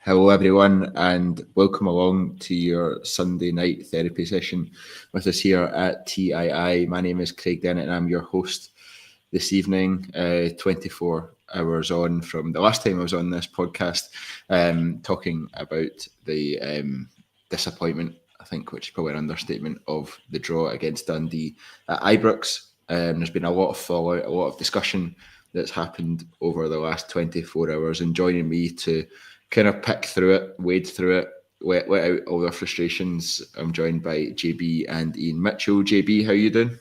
Hello everyone and welcome along to your Sunday night therapy session with us here at tr.ee. My name is Craig Dennett and I'm your host this evening, 24 hours on from the last time I was on this podcast, talking about the disappointment, I think, which is probably an understatement, of the draw against Dundee at Ibrox. There's been a lot of fallout, a lot of discussion that's happened over the last 24 hours, and joining me to kind of pick through it, wade through it, let out all their frustrations, I'm joined by JB and Iain. Mitchell, JB, how you doing?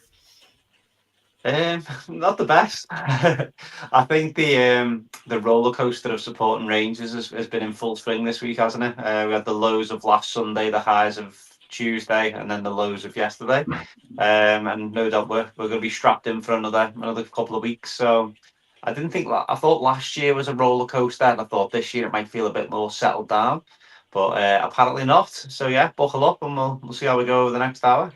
Not the best. I think the roller coaster of supporting Rangers has been in full swing this week, hasn't it? We had the lows of last Sunday, the highs of Tuesday, and then the lows of yesterday. And no doubt we're going to be strapped in for another couple of weeks. So I didn't think I thought last year was a roller coaster, and I thought this year it might feel a bit more settled down, but apparently not. So yeah, buckle up, and we'll see how we go over the next hour.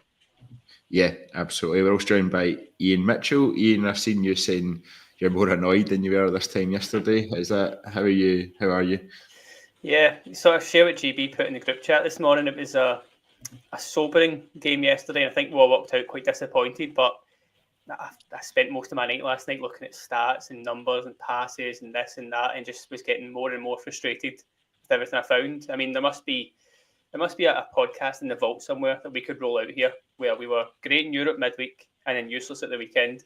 Yeah, absolutely. We're also joined by Iain. Mitchell. Iain, I've seen you saying you're more annoyed than you were this time yesterday. Is that how are you? How are you? Yeah, sort of share what GB put in the group chat this morning. It was a sobering game yesterday, and I think we all walked out quite disappointed. But I spent most of my night last night looking at stats and numbers and passes and this and that, and just was getting more and more frustrated with everything I found. I mean, there must be a podcast in the vault somewhere that we could roll out here where we were great in Europe midweek and then useless at the weekend.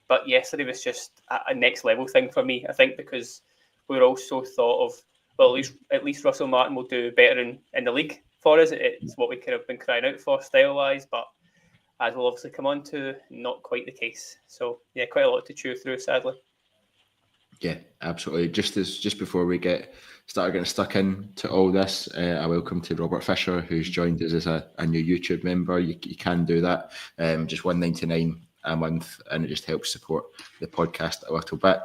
But yesterday was just a next level thing for me. I think because we were also thought of, well, at least Russell Martin will do better in the league for us. It's what we could have been crying out for style-wise, but as we'll obviously come on to, not quite the case. So yeah, quite a lot to chew through, sadly. Yeah, absolutely. Just before we start getting stuck into all this, a welcome to Robert Fisher, who's joined us as a new YouTube member. You can do that, just $1.99 a month, and it just helps support the podcast a little bit.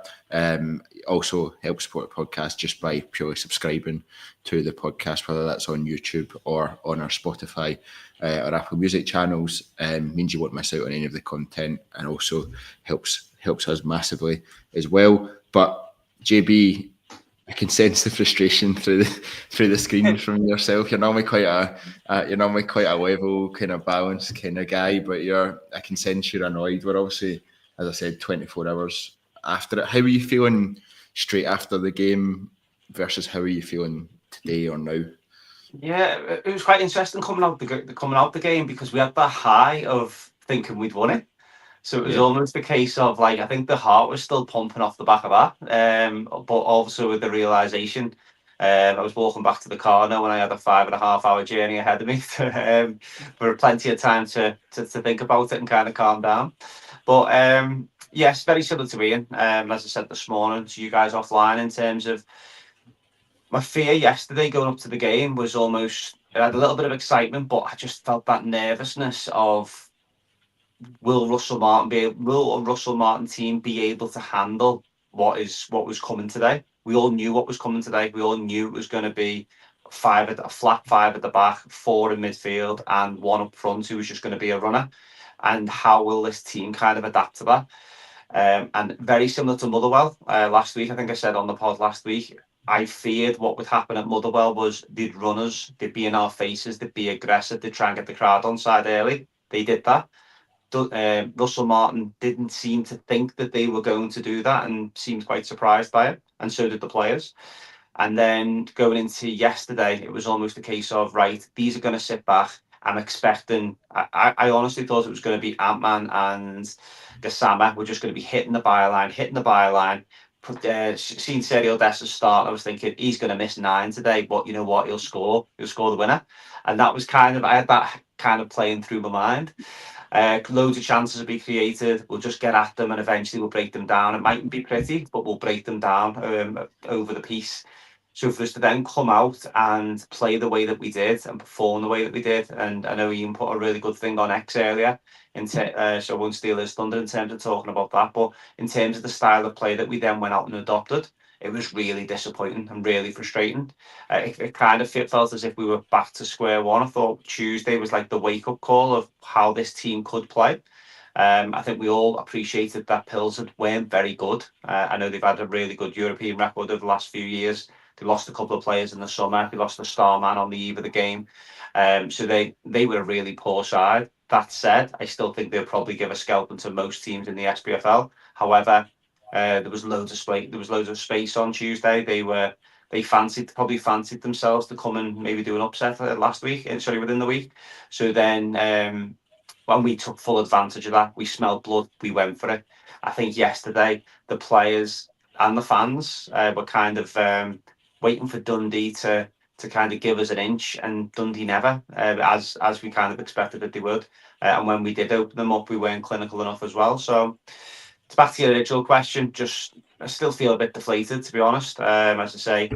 Also helps support the podcast just by purely subscribing to the podcast, whether that's on YouTube or on our Spotify or Apple Music channels. Means you won't miss out on any of the content, and also helps us massively as well. But JB, I can sense the frustration through the screen from yourself. You're normally quite a level, kind of balanced kind of guy, but I can sense you're annoyed. We're obviously, as I said, 24 hours after it. How are you feeling straight after the game versus how are you feeling today or now? Yeah, it was quite interesting coming out the game, because we had that high of thinking we'd won it. So it was almost a case of, like, I think the heart was still pumping off the back of that. But also with the realization, I was walking back to the car now when I had a 5.5 hour journey ahead of me, for plenty of time to think about it and kind of calm down. But yes, very similar to Ian. As I said this morning to you guys offline, in terms of my fear yesterday going up to the game was almost, I had a little bit of excitement, but I just felt that nervousness of, will a Russell Martin team be able to handle what was coming today? We all knew what was coming today. We all knew it was going to be a flat five at the back, four in midfield, and one up front who was just going to be a runner. And how will this team kind of adapt to that? And very similar to Motherwell last week, I think I said on the pod last week, I feared what would happen at Motherwell was they'd run us, they'd be in our faces, they'd be aggressive, they'd try and get the crowd on side early. They did that. Russell Martin didn't seem to think that they were going to do that and seemed quite surprised by it, and so did the players. And then going into yesterday, it was almost a case of, right, these are going to sit back. I'm expecting, I honestly thought it was going to be Ant-Man and Gassama were just going to be hitting the byline. Seeing Sergio Desta's start, I was thinking he's going to miss 9 today, but you know what, he'll score the winner. And that was I had that kind of playing through my mind. Loads of chances will be created. We'll just get at them and eventually we'll break them down. It mightn't be pretty, but we'll break them down over the piece. So for us to then come out and play the way that we did and perform the way that we did, and I know Ian put a really good thing on X earlier, so I won't steal his thunder in terms of talking about that, but in terms of the style of play that we then went out and adopted, it was really disappointing and really frustrating. It kind of felt as if we were back to square one. I thought Tuesday was like the wake-up call of how this team could play. I think we all appreciated that Plzen weren't very good. I know they've had a really good European record over the last few years. They lost a couple of players in the summer. They lost the star man on the eve of the game. So they were a really poor side. That said, I still think they'll probably give a scalping to most teams in the SPFL. However, there was loads of space. There was loads of space on Tuesday. They probably fancied themselves to come and maybe do an upset within the week. So then when we took full advantage of that, we smelled blood, we went for it. I think yesterday the players and the fans were kind of waiting for Dundee to kind of give us an inch, and Dundee never, as we kind of expected that they would. And when we did open them up, we weren't clinical enough as well. So it's back to your original question. I still feel a bit deflated, to be honest. As I say,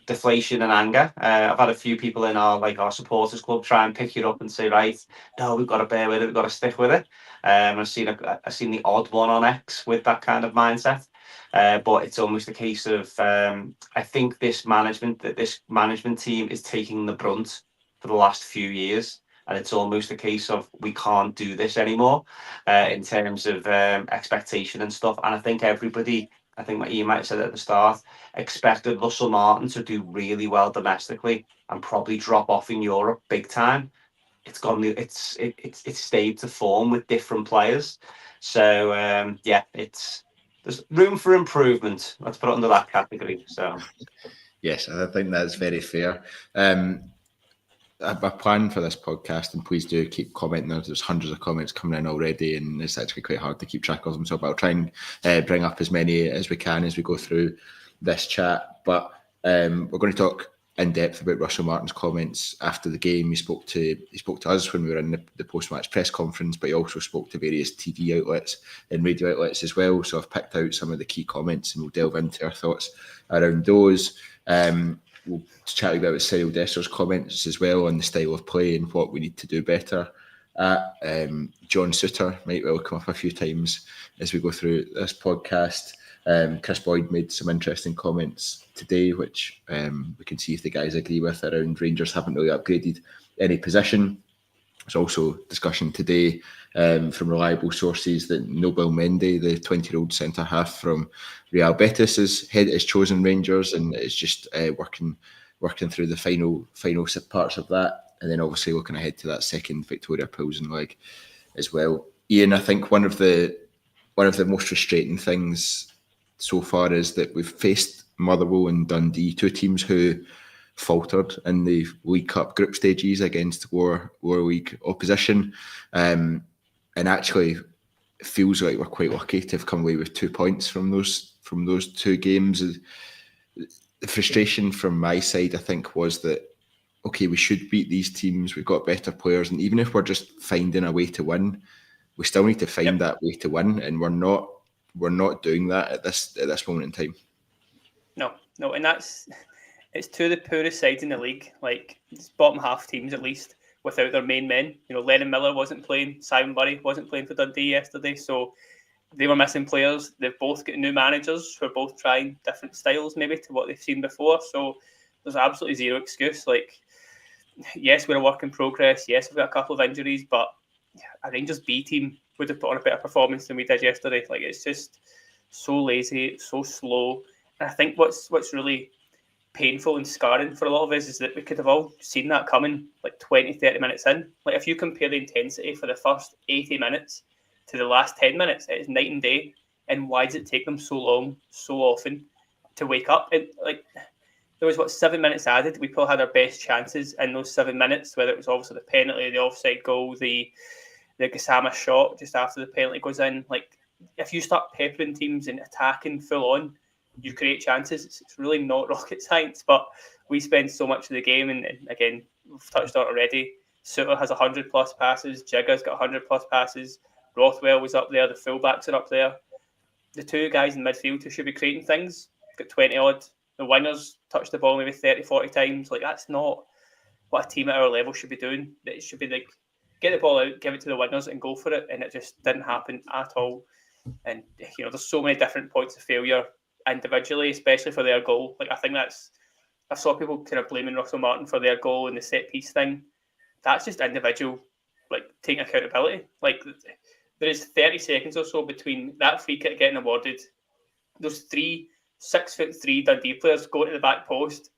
deflation and anger. I've had a few people in our supporters club try and pick it up and say, right, no, we've got to bear with it, we've got to stick with it. I've seen the odd one on X with that kind of mindset. But it's almost a case of I think this management team is taking the brunt for the last few years, and it's almost a case of we can't do this anymore in terms of expectation and stuff. And I think everybody, I think what Ian might have said at the start, expected Russell Martin to do really well domestically and probably drop off in Europe big time. It's stayed to form with different players. So there's room for improvement. Let's put it under that category. So yes, I think that's very fair. My plan for this podcast, and please do keep commenting. There's hundreds of comments coming in already, and it's actually quite hard to keep track of them. So I'll try and bring up as many as we can as we go through this chat. But we're going to talk in depth about Russell Martin's comments after the game. He spoke to us when we were in the post-match press conference, but he also spoke to various TV outlets and radio outlets as well. So I've picked out some of the key comments, and we'll delve into our thoughts around those. We'll chat about Cyril Desser's comments as well on the style of play and what we need to do better. John Suter might well come up a few times as we go through this podcast. Chris Boyd made some interesting comments today, which we can see if the guys agree with, around Rangers haven't really upgraded any position. There's also discussion today from reliable sources that Nobel Mendy, the 20-year-old centre-half from Real Betis, is chosen Rangers, and it's just working through the final parts of that. And then obviously looking ahead to that second Victoria Plzen leg as well. Ian, I think one of the most frustrating things so far is that we've faced Motherwell and Dundee, two teams who faltered in the League Cup group stages against lower league opposition, and actually it feels like we're quite lucky to have come away with 2 points from those two games. The frustration from my side, I think, was that okay, we should beat these teams, we've got better players, and even if we're just finding a way to win, we still need to find that way to win, and we're not doing that at this moment in time. No, and it's to the poorest sides in the league, like it's bottom half teams at least, without their main men. You know, Lennon Miller wasn't playing, Simon Burry wasn't playing for Dundee yesterday, so they were missing players. They've both got new managers who are both trying different styles maybe to what they've seen before, so there's absolutely zero excuse. Like, yes, we're a work in progress, yes, we've got a couple of injuries, but a Rangers B team would have put on a better performance than we did yesterday. Like, it's just so lazy, so slow. And I think what's really painful and scarring for a lot of us is that we could have all seen that coming like 20-30 minutes in. Like, if you compare the intensity for the first 80 minutes to the last 10 minutes, it is night and day. And why does it take them so long, so often to wake up? And like, there was 7 minutes added. We probably had our best chances in those 7 minutes, whether it was obviously the penalty, the offside goal, the Gassama shot just after the penalty goes in. Like, if you start peppering teams and attacking full on, you create chances. It's really not rocket science, but we spend so much of the game, and again, we've touched on it already. Suter has 100 plus passes, Jigga's got 100 plus passes, Rothwell was up there, the fullbacks are up there. The two guys in midfield who should be creating things got 20 odd. The wingers touch the ball maybe 30-40 times. Like, that's not what a team at our level should be doing. It should be like, get the ball out, give it to the wingers and go for it, and it just didn't happen at all. And you know, there's so many different points of failure individually, especially for their goal. Like, I think I saw people kind of blaming Russell Martin for their goal and the set piece thing. That's just individual, like, taking accountability. Like, there is 30 seconds or so between that free kick getting awarded, those 3 6'3" Dundee players go to the back post,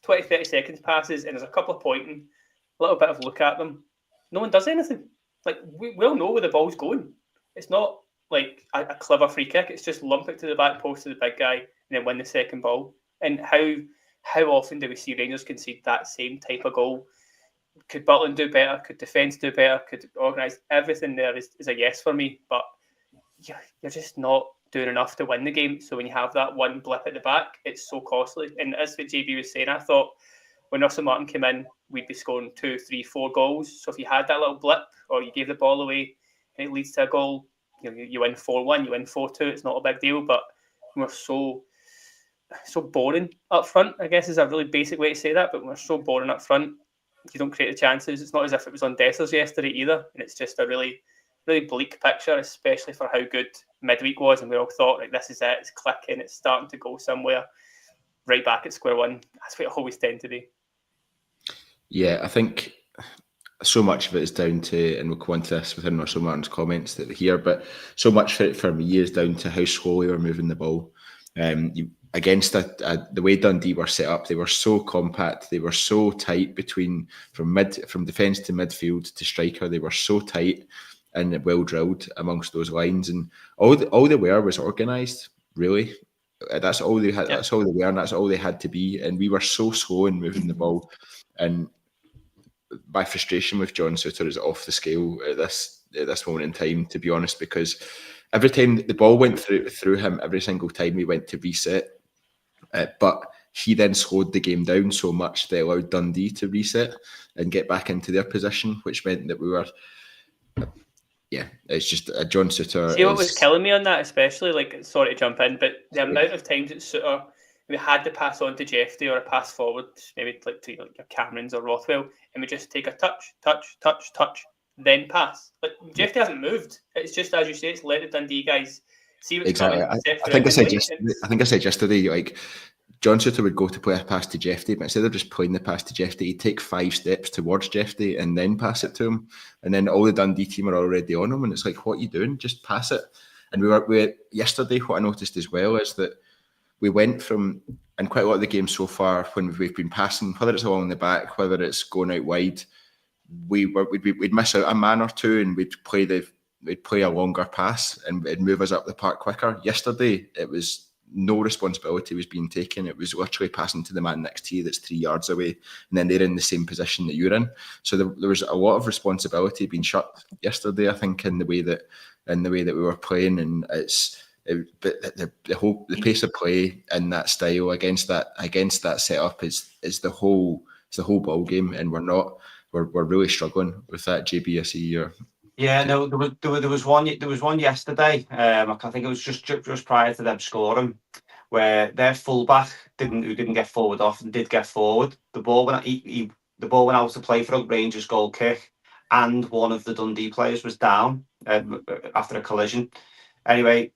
20-30 seconds passes, and there's a couple of pointing, a little bit of look at them. No one does anything. Like, we all know where the ball's going. It's not like a clever free kick. It's just lump it to the back post of the big guy and then win the second ball. And how often do we see Rangers concede that same type of goal? Could Butland do better? Could defence do better? Could organise? Everything there is a yes for me. But you're just not doing enough to win the game. So when you have that one blip at the back, it's so costly. And as what JB was saying, I thought when Russell Martin came in, we'd be scoring 2, 3, 4 goals. So if you had that little blip or you gave the ball away and it leads to a goal, you win 4-1, you win 4-2. It's not a big deal, but we're so boring up front, I guess is a really basic way to say that, but we're so boring up front. You don't create the chances. It's not as if it was on Dessers yesterday either, and it's just a really, really bleak picture, especially for how good midweek was, and we all thought, like, this is it, it's clicking, it's starting to go somewhere. Right back at square one. That's what it always tends to be. Yeah, I think so much of it is down to, and we'll go into this within Russell Martin's comments that here, but so much for me is down to how slowly we're moving the ball. Against the way Dundee were set up, they were so compact, they were so tight from defence to midfield to striker. They were so tight and well drilled amongst those lines, and all they were was organised. Really, that's all they had. Yeah. That's all they were, and that's all they had to be. And we were so slow in moving the ball, and my frustration with John Souttar is off the scale at this moment in time, to be honest, because every time the ball went through him, every single time we went to reset. But he then slowed the game down so much they allowed Dundee to reset and get back into their position, which meant that we were, it's just a John Souttar. See what was killing me on that, especially, like, sorry to jump in, but the amount of times that Souttar, we had to pass on to Jeffrey or a pass forward, maybe like to your Camerons or Rothwell, and we just take a touch, then pass. Like, Jeffrey hasn't moved. It's just, as you say, it's let the Dundee guys see what's coming. I think I said yesterday, like, John Souttar would go to play a pass to Jeffrey, but instead of just playing the pass to Jeffrey, he'd take 5 steps towards Jeffrey and then pass it to him. And then all the Dundee team are already on him, and it's like, what are you doing? Just pass it. And we yesterday, what I noticed as well is that we went from, and quite a lot of the games so far, when we've been passing, whether it's along the back, whether it's going out wide, we'd miss out a man or two, and we'd play a longer pass and it'd move us up the park quicker. Yesterday, it was no responsibility was being taken. It was literally passing to the man next to you that's 3 yards away, and then they're in the same position that you're in. So there was a lot of responsibility being shut yesterday, I think, in the way that we were playing, and but the pace of play in that style against that setup is the whole ball game, and we're really struggling with that. JB, I see you. Yeah, no, there was one yesterday. I think it was just prior to them scoring, where their fullback who didn't get forward off and did get forward. The ball went out to play for a Rangers goal kick, and one of the Dundee players was down after a collision. Anyway,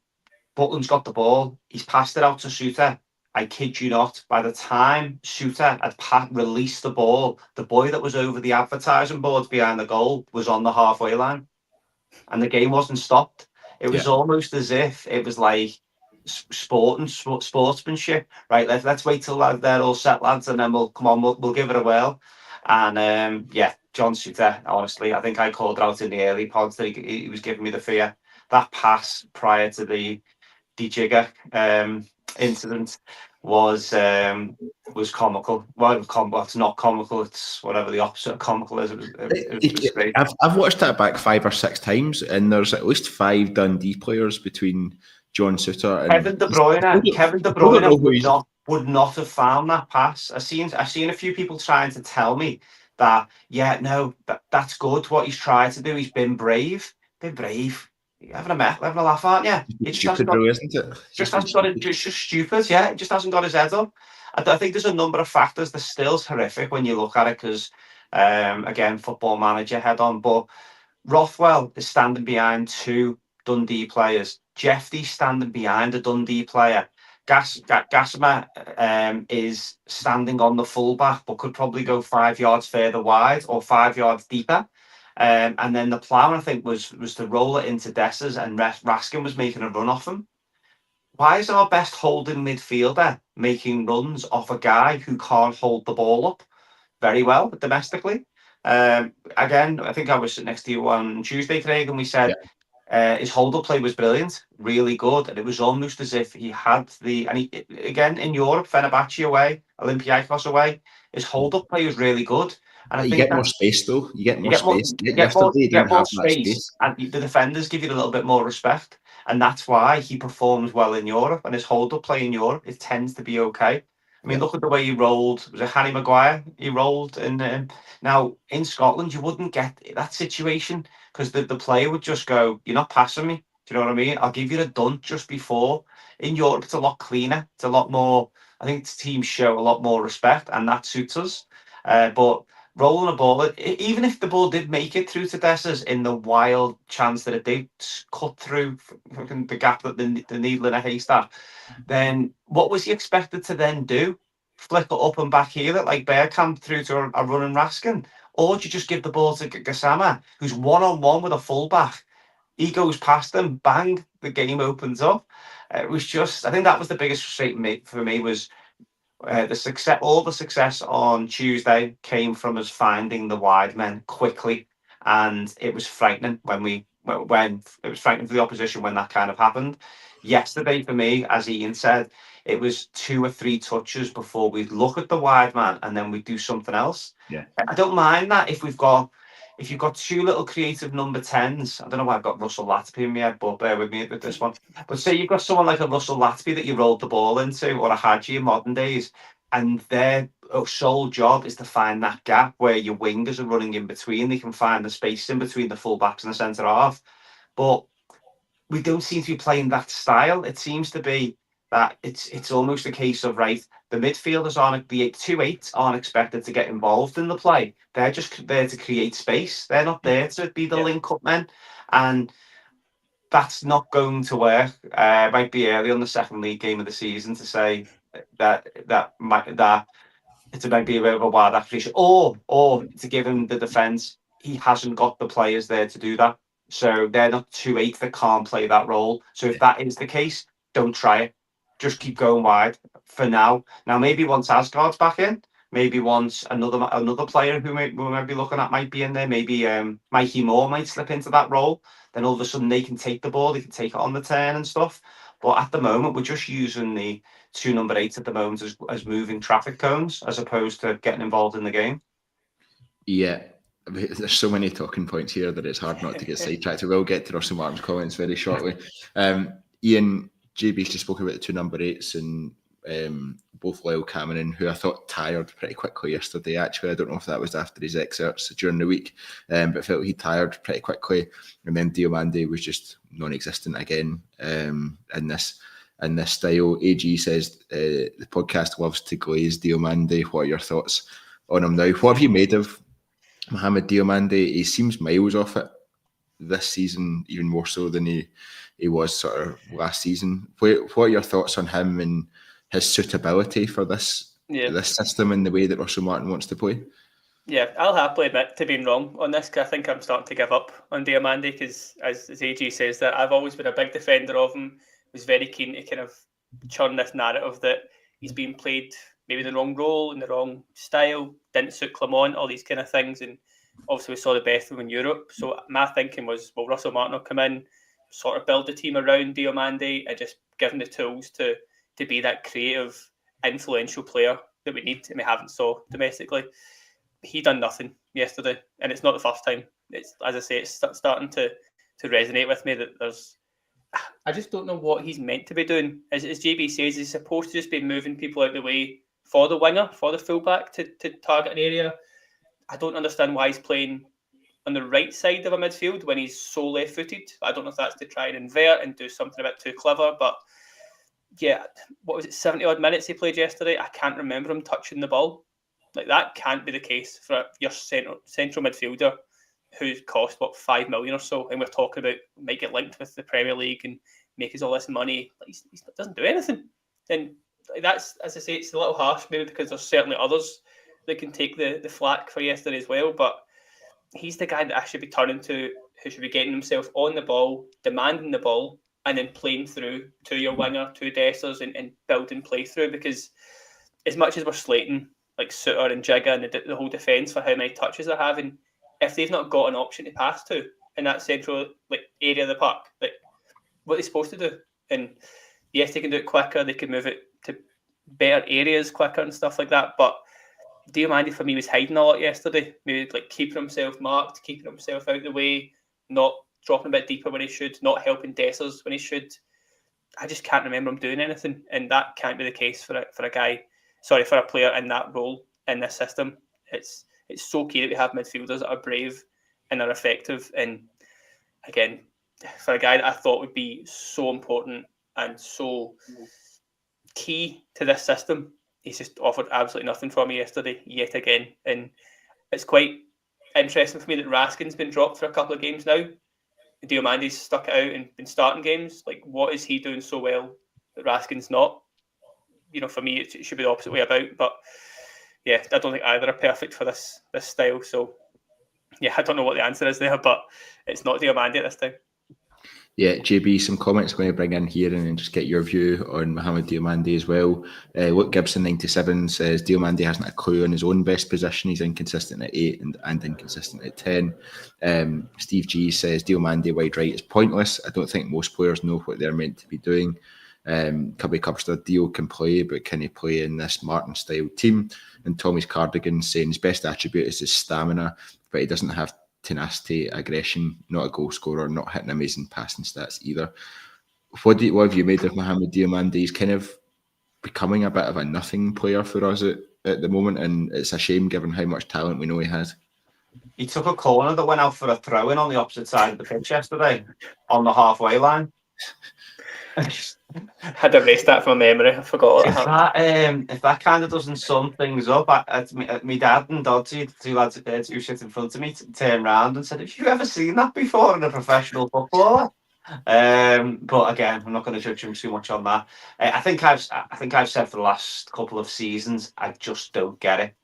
Butland's got the ball. He's passed it out to Souttar. I kid you not, by the time Souttar had released the ball, the boy that was over the advertising boards behind the goal was on the halfway line, and the game wasn't stopped. It was almost as if it was like sportsmanship. Right, let's wait till they're all set, lads, and then we'll give it a whirl. And John Souttar, honestly, I think I called it out in the early pods that he was giving me the fear. That pass prior to the Jigger incident was comical. Well, it's not comical. It's whatever the opposite of comical is. It was great. I've watched that back 5 or 6 times, and there's at least 5 Dundee players between John Souttar and Kevin De Bruyne would not have found that pass. I've seen a few people trying to tell me that that's good what he's tried to do. He's been brave. You're having a laugh, aren't you? It's stupid, really, isn't it? It's just stupid, yeah. It just hasn't got his head up. I think there's a number of factors. The still's horrific when you look at it because, again, Football Manager head on. But Rothwell is standing behind 2 Dundee players. Jeffrey's standing behind a Dundee player. Gassama is standing on the fullback, but could probably go 5 yards further wide or 5 yards deeper. And then the plan, I think, was to roll it into Dessers, and Raskin was making a run off him. why is our best holding midfielder making runs off a guy who can't hold the ball up very well domestically? Again, I think I was sitting next to you on Tuesday, Craig, and we said his hold-up play was brilliant, really good, and it was almost as if he had again, in Europe, Fenerbahce away, Olympiacos away, his hold-up play was really good. And I You think get more space, though. You get more space. you Yesterday, he get didn't more have that space, space. and the defenders give you a little bit more respect, and that's why he performs well in Europe. And his hold-up play in Europe, it tends to be okay. I mean, look at the way he rolled. Was it Harry Maguire? He rolled, and now in Scotland, you wouldn't get that situation because the player would just go, "You're not passing me." Do you know what I mean? I'll give you a dunk just before. In Europe, it's a lot cleaner. It's a lot more. I think teams show a lot more respect, and that suits us. But rolling a ball, even if the ball did make it through to Dessers in the wild chance that it did cut through the gap that the needle in a haystack, then what was he expected to then do? Flick it up and back heel it like Bergkamp through to a running Raskin? Or do you just give the ball to Gassama, who's one-on-one with a fullback? He goes past them, bang, the game opens up. It was just, I think that was the biggest frustrating for me was the success. All the success on Tuesday came from us finding the wide men quickly, and it was frightening when it was frightening for the opposition when that kind of happened. Yesterday, for me, as Ian said, it was 2 or 3 touches before we look at the wide man and then we do something else. Yeah, I don't mind that if you've got 2 little creative number 10s. I don't know why I've got Russell Latby in my head, but bear with me with this one. But say you've got someone like a Russell Latby that you rolled the ball into, or a Hadji in modern days, and their sole job is to find that gap where your wingers are running in between. They can find the space in between the fullbacks and the centre half. But we don't seem to be playing that style. It seems to be that it's almost a case of, right, the midfielders aren't, the 2-8s aren't expected to get involved in the play. They're just there to create space. They're not there to be the link-up men. And that's not going to work. It might be early on the second league game of the season to say that it might be a bit of a wild accusation, or to give him the defence, he hasn't got the players there to do that. So they're not 2-8 that can't play that role. So if that is the case, don't try it. Just keep going wide for now. Now maybe once Asgard's back in, maybe once another player who we might be looking at might be in there. Maybe Mikey Moore might slip into that role. Then all of a sudden they can take the ball, they can take it on the turn and stuff. But at the moment, we're just using the 2 number 8s at the moment as moving traffic cones as opposed to getting involved in the game. Yeah. There's so many talking points here that it's hard not to get sidetracked. We'll get to Russell Martin's comments very shortly. Ian, JB's just spoke about the 2 number 8s and both Lyle Cameron, who I thought tired pretty quickly yesterday. Actually, I don't know if that was after his excerpts during the week, but felt he tired pretty quickly. And then Diomande was just non-existent again in this style. AG says the podcast loves to glaze Diomande. What are your thoughts on him now? What have you made of Mohamed Diomande? He seems miles off it this season, even more so than he was sort of last season. What are your thoughts on him and his suitability for this system and the way that Russell Martin wants to play? Yeah, I'll happily admit to being wrong on this, because I think I'm starting to give up on Diomande, because as AG says, that I've always been a big defender of him. Was very keen to kind of churn this narrative that he's being played maybe in the wrong role, in the wrong style, didn't suit Clement, all these kind of things. And obviously we saw the best of him in Europe. So my thinking was, well, Russell Martin will come in, sort of build the team around Diomande and just give him the tools to be that creative, influential player that we need and we haven't saw domestically. He done nothing yesterday, and it's not the first time. It's, as I say, it's starting to resonate with me that I just don't know what he's meant to be doing. As JB says, he's supposed to just be moving people out the way for the winger, for the fullback to target an area. I don't understand why he's playing on the right side of a midfield when he's so left-footed. I don't know if that's to try and invert and do something a bit too clever, but yeah, what was it, 70-odd minutes he played yesterday? I can't remember him touching the ball. Like, that can't be the case for your central midfielder who cost, 5 million or so, and we're talking about might get linked with the Premier League and make us all this money. Like, he doesn't do anything. And that's, as I say, it's a little harsh, maybe because there's certainly others that can take the flack for yesterday as well, but he's the guy that I should be turning to, who should be getting himself on the ball, demanding the ball, and then playing through to your winger, to Dessers, and building play through. Because as much as we're slating like Suter and Jigga and the whole defence for how many touches they're having, if they've not got an option to pass to in that central area of the park, what are they supposed to do? And yes, they can do it quicker, they can move it to better areas quicker and stuff like that, but Diomande for me was hiding a lot yesterday, maybe keeping himself marked, keeping himself out of the way, not dropping a bit deeper when he should, not helping Dessers when he should. I just can't remember him doing anything, and that can't be the case for a player in that role in this system. It's so key that we have midfielders that are brave and are effective. And again, for a guy that I thought would be so important and so key to this system, he's just offered absolutely nothing for me yesterday, yet again. And it's quite interesting for me that Raskin's been dropped for a couple of games now. Diomande's stuck it out and been starting games. What is he doing so well that Raskin's not? For me, it should be the opposite way about. But yeah, I don't think either are perfect for this style. So yeah, I don't know what the answer is there, but it's not Diomande at this time. Yeah, JB, some comments I'm going to bring in here and then just get your view on Mohamed Diomande as well. Luke Gibson 97 says Diomande hasn't a clue on his own best position. He's inconsistent at 8 and inconsistent at 10. Steve G says Diomande wide right is pointless. I don't think most players know what they're meant to be doing. Cubby Cubster, Dio can play, but can he play in this Martin style team? And Tommy's Cardigan saying his best attribute is his stamina, but he doesn't have tenacity, aggression, not a goal scorer, not hitting amazing passing stats either. What have you made of Mohamed Diomande? He's kind of becoming a bit of a nothing player for us at the moment, and it's a shame given how much talent we know he has. He took a corner that went out for a throw-in on the opposite side of the pitch yesterday, on the halfway line. Had to erase that from memory. I forgot if that kind of doesn't sum things up, my dad and Dodgy, two lads who sit in front of me, turned around and said, "Have you ever seen that before in a professional footballer?" But again, I'm not going to judge him too much on that. I think I've said for the last couple of seasons, I just don't get it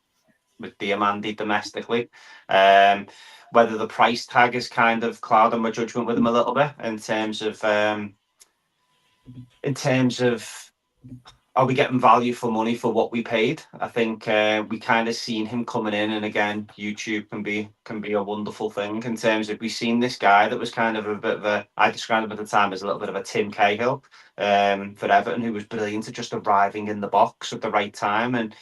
with Diomande domestically. Whether the price tag is kind of clouding my judgment with him a little bit in terms of are we getting value for money for what we paid? I think we kind of seen him coming in, and again, YouTube can be a wonderful thing in terms of we've seen this guy that was kind of a bit of a, I described him at the time as a little bit of a Tim Cahill for Everton, who was brilliant at just arriving in the box at the right time. And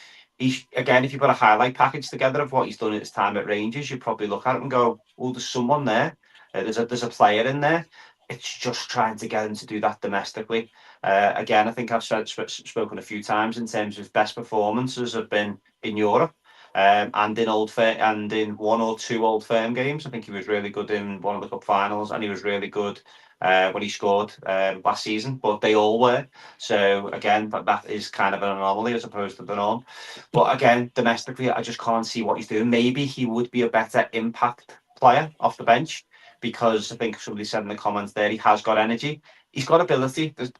again, if you put a highlight package together of what he's done at his time at Rangers, you'd probably look at it and go, "Oh, there's someone there. There's a player in there." It's just trying to get him to do that domestically. Again, I think I've spoken a few times in terms of best performances have been in Europe and in 1 or 2 Old Firm games. I think he was really good in one of the cup finals, and he was really good when he scored last season. But they all were. So again, that is kind of an anomaly as opposed to the norm. But again, domestically, I just can't see what he's doing. Maybe he would be a better impact player off the bench, because I think somebody said in the comments there, he has got energy. He's got ability. There's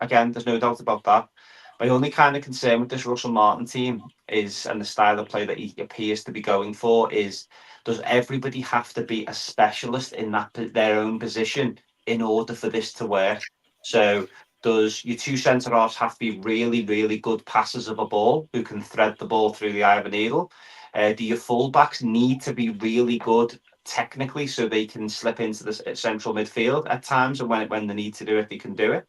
no doubt about that. My only kind of concern with this Russell Martin team is, and the style of play that he appears to be going for, is does everybody have to be a specialist in their own position in order for this to work? So does your 2 centre-halves have to be really, really good passers of a ball who can thread the ball through the eye of a needle? Do your full-backs need to be really good technically so they can slip into the central midfield at times, and when they need to do it, they can do it?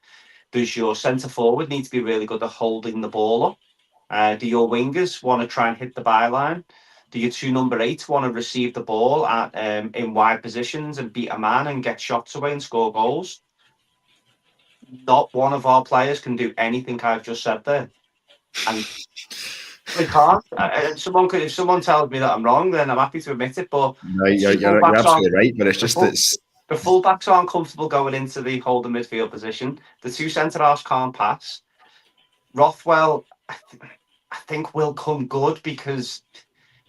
Does your centre forward need to be really good at holding the ball up? Do your wingers want to try and hit the byline? Do your 2 number 8s want to receive the ball in wide positions and beat a man and get shots away and score goals? Not one of our players can do anything I've just said there, and we can't. If someone tells me that I'm wrong, then I'm happy to admit it. But no, you're absolutely right. But it's just the fullbacks aren't comfortable going into the holding midfield position. The 2 centre halves can't pass. Rothwell, I think, will come good because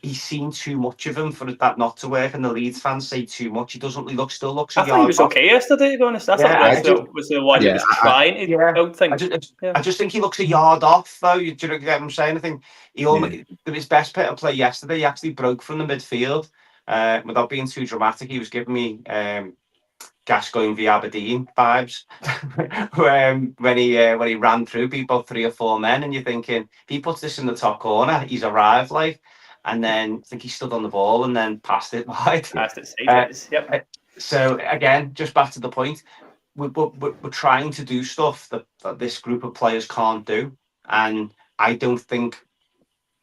he's seen too much of him for that not to work, and the Leeds fans say too much. He still looks a yard off. I thought he was okay yesterday, to be honest. I thought Rothwell was the one who was trying to build things. I just think he looks a yard off, though. Do you get what I'm saying? I think his best bit of play yesterday, he actually broke from the midfield without being too dramatic. He was giving me Gascoigne v Aberdeen vibes, when he ran through about 3 or 4 men, and you're thinking, if he puts this in the top corner, he's arrived, like, and then I think he stood on the ball and then passed it wide. Passed it sideways. Yep. So again, just back to the point, we're trying to do stuff that this group of players can't do, and I don't think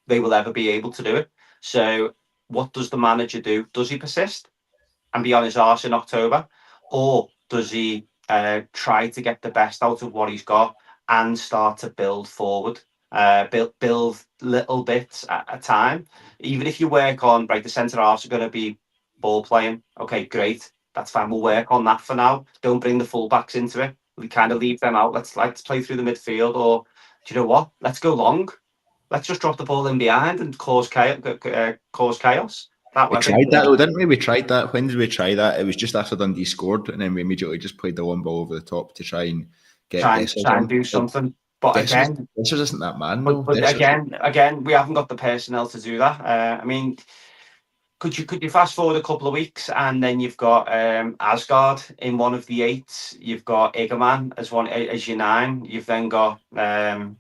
they will ever be able to do it. So what does the manager do? Does he persist and be on his arse in October, or does he try to get the best out of what he's got and start to build forward, build little bits at a time? Even if you work on, right, the centre halves are going to be ball playing, okay, great, that's fine, we'll work on that for now. Don't bring the fullbacks into it. We kind of leave them out. Let's play through the midfield, or do you know what? Let's go long. Let's just drop the ball in behind and cause chaos. We tried that though, didn't we? We tried that. When did we try that? It was just after Dundee scored, and then we immediately just played the long ball over the top to try and get try and do something. But again, this isn't that man though. But again, we haven't got the personnel to do that. I mean, could you fast forward a couple of weeks and then you've got Asgard in one of the 8. You've got Egerman as your 9. You've then got the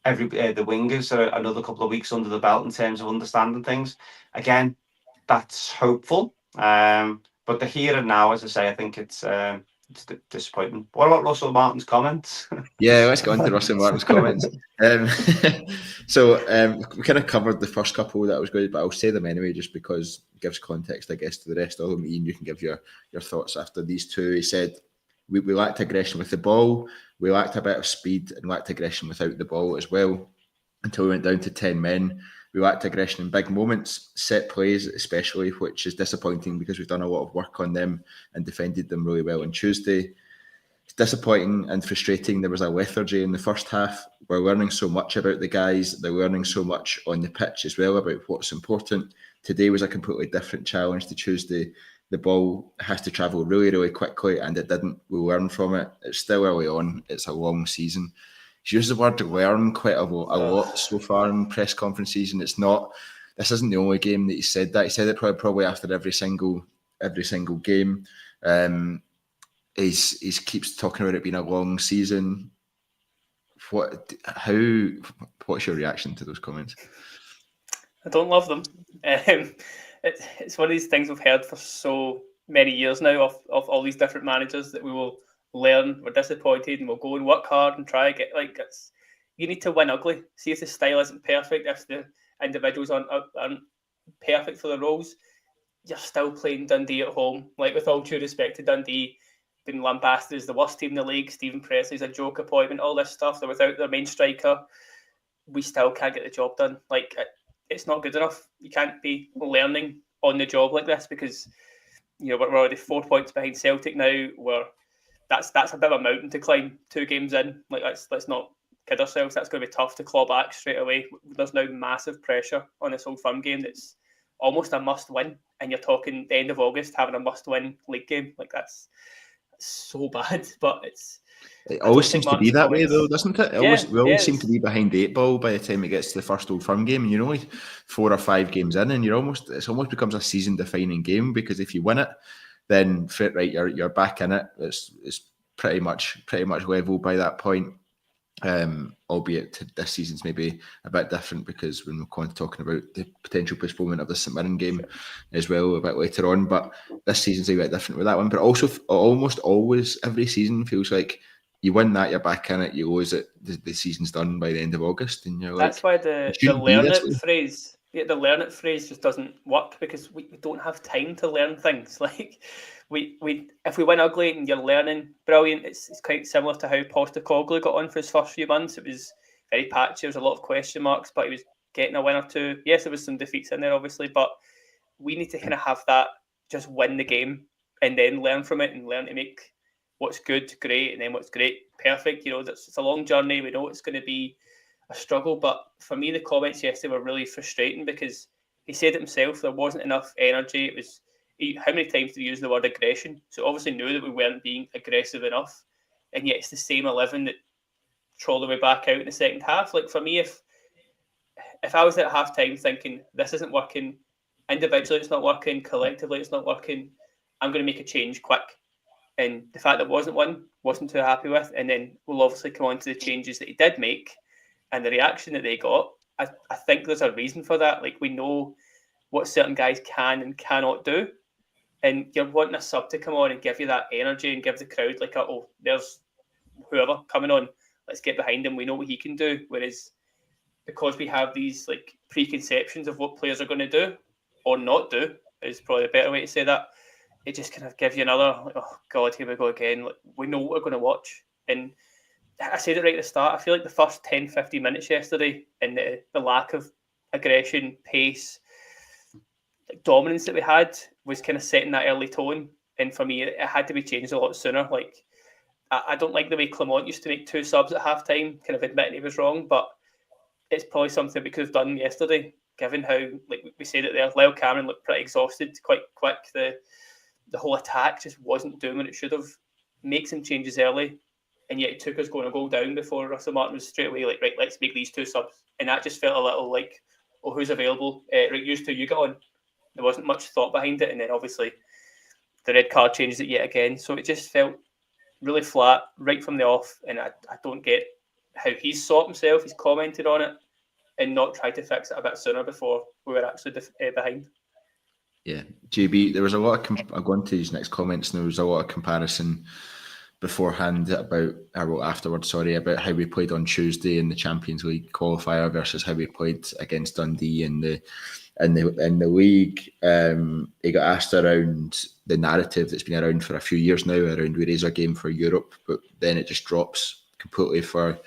wingers are another couple of weeks under the belt in terms of understanding things. Again, that's hopeful. But the here and now, as I say, I think it's disappointing. What about Russell Martin's comments? Yeah, let's go into Russell Martin's comments. So we kind of covered the first couple that I was going to, but I'll say them anyway, just because it gives context, I guess, to the rest of them. Ian, you can give your thoughts after these two. He said, we lacked aggression with the ball, we lacked a bit of speed, and lacked aggression without the ball as well, until we went down to 10 men. We lacked aggression in big moments, set plays especially, which is disappointing because we've done a lot of work on them and defended them really well on Tuesday. It's disappointing and frustrating. There was a lethargy in the first half. We're learning so much about the guys. They're learning so much on the pitch as well about what's important. Today was a completely different challenge to Tuesday. The ball has to travel really, really quickly, and it didn't. We'll learn from it. It's still early on. It's a long season. He's used the word learn quite a lot so far in press conferences, and it's not. This isn't the only game that he said that. He said it probably after every single game. He keeps talking about it being a long season. What's your reaction to those comments? I don't love them. It's one of these things we've heard for so many years now of all these different managers, that we will learn, we're disappointed, and we'll go and work hard and try to get, like, you need to win ugly. See if the style isn't perfect, if the individuals aren't perfect for the roles, you're still playing Dundee at home. Like, with all due respect to Dundee, been lambasted as the worst team in the league, Stephen Presley's a joke appointment, all this stuff. They're without their main striker. We still can't get the job done. Like, it's not good enough. You can't be learning on the job like this, because we're already 4 points behind Celtic now. That's a bit of a mountain to climb 2 games in. Like, let's not kid ourselves. That's going to be tough to claw back straight away. There's now massive pressure on this Old Firm game that's almost a must-win, and you're talking the end of August having a must-win league game. Like, that's so bad. But it always seems to be that way, though, doesn't it? We always seem to be behind the 8 ball by the time it gets to the first Old Firm game, and you're only 4 or 5 games in, and it's almost becomes a season-defining game, because if you win it, then you're back in it. It's pretty much level by that point. Albeit this season's maybe a bit different, because when we're going to talking about the potential postponement of the St Mirren game as well a bit later on. But this season's a bit different with that one. But also, almost always every season feels like you win that, you're back in it. You lose it, the season's done by the end of August, and you're that's like, why the learn it phrase. Yeah, the learn it phrase just doesn't work, because we don't have time to learn things. Like, we if we win ugly and you're learning, brilliant. It's quite similar to how Postecoglou got on for his first few months. It was very patchy. There was a lot of question marks, but he was getting a win or two. Yes, there was some defeats in there, obviously, but we need to kind of have that, just win the game and then learn from it, and learn to make what's good great, and then what's great perfect. It's a long journey. We know it's going to be a struggle, but for me, the comments yesterday were really frustrating, because he said it himself, there wasn't enough energy. It was, how many times did he use the word aggression? So obviously knew that we weren't being aggressive enough, and yet it's the same 11 that troll the way back out in the second half. Like, for me, if I was at half time thinking this isn't working, individually it's not working, collectively it's not working, I'm going to make a change quick. And the fact that wasn't too happy with. And then we'll obviously come on to the changes that he did make and the reaction that they got. I think there's a reason for that. Like, we know what certain guys can and cannot do. And you're wanting a sub to come on and give you that energy and give the crowd like, oh, there's whoever coming on. Let's get behind him. We know what he can do. Whereas because we have these like preconceptions of what players are going to do or not do, is probably a better way to say that. It just kind of gives you another, like, oh God, here we go again. Like, we know what we're going to watch. And I said it right at the start. I feel like the first 10, 15 minutes yesterday and the lack of aggression, pace, like dominance that we had was kind of setting that early tone. And for me, it had to be changed a lot sooner. Like, I don't like the way Clement used to make 2 subs at halftime, kind of admitting he was wrong, but it's probably something we could have done yesterday, given how, like we said it there, Lyle Cameron looked pretty exhausted, quite quick. The whole attack just wasn't doing what it should have. Make some changes early, and yet it took us going a goal down before Russell Martin was straight away like, right, let's make these 2 subs. And that just felt a little like, oh, who's available? Right, used to you got on. There wasn't much thought behind it, and then obviously the red card changes it yet again. So it just felt really flat right from the off, and I don't get how he's sought himself, he's commented on it, and not tried to fix it a bit sooner before we were actually behind. Yeah, JB, there was a lot of, I'll go into his next comments, and there was a lot of comparison beforehand about how we played on Tuesday in the Champions League qualifier versus how we played against Dundee in the league. He got asked around the narrative that's been around for a few years now around we raise our game for Europe, but then it just drops completely for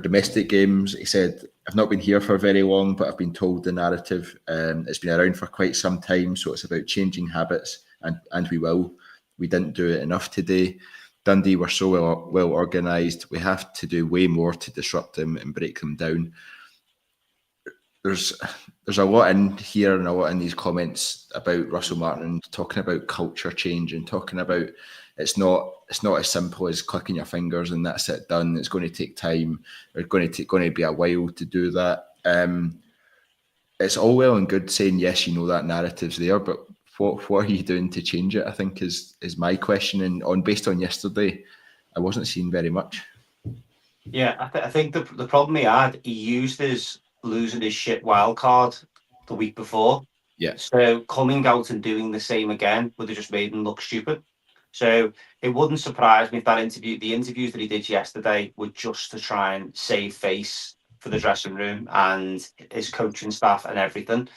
domestic games. He said, I've not been here for very long, but I've been told the narrative. It's been around for quite some time, so it's about changing habits, and we will. We didn't do it enough today. Dundee were so well organised. We have to do way more to disrupt them and break them down. There's a lot in here and a lot in these comments about Russell Martin talking about culture change and talking about it's not as simple as clicking your fingers and that's it done. It's going to take time. It's going to be a while to do that. It's all well and good saying yes, you know that narrative's there, but what are you doing to change it? I think is my question. And based on yesterday, I wasn't seeing very much. Yeah, I think the problem he used his losing his shit wild card the week before. Yeah. So coming out and doing the same again would have just made him look stupid. So it wouldn't surprise me if the interviews that he did yesterday were just to try and save face for the dressing room and his coaching staff and everything.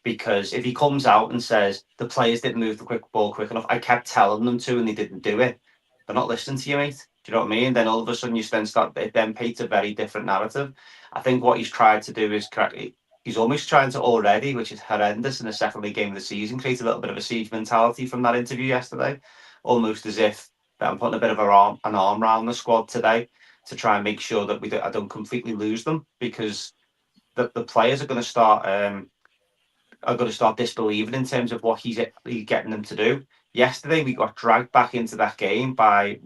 Because if he comes out and says the players didn't move the ball quick enough, I kept telling them to and they didn't do it, they're not listening to you, mate. Do you know what I mean? Then all of a sudden it then paints a very different narrative. I think what he's tried to do is correctly. He's almost trying to already, which is horrendous in the second league game of the season, create a little bit of a siege mentality from that interview yesterday, almost as if that I'm putting a bit of an arm around the squad today to try and make sure that I don't completely lose them, because the players are going to start disbelieving in terms of what he's getting them to do. Yesterday, we got dragged back into that game by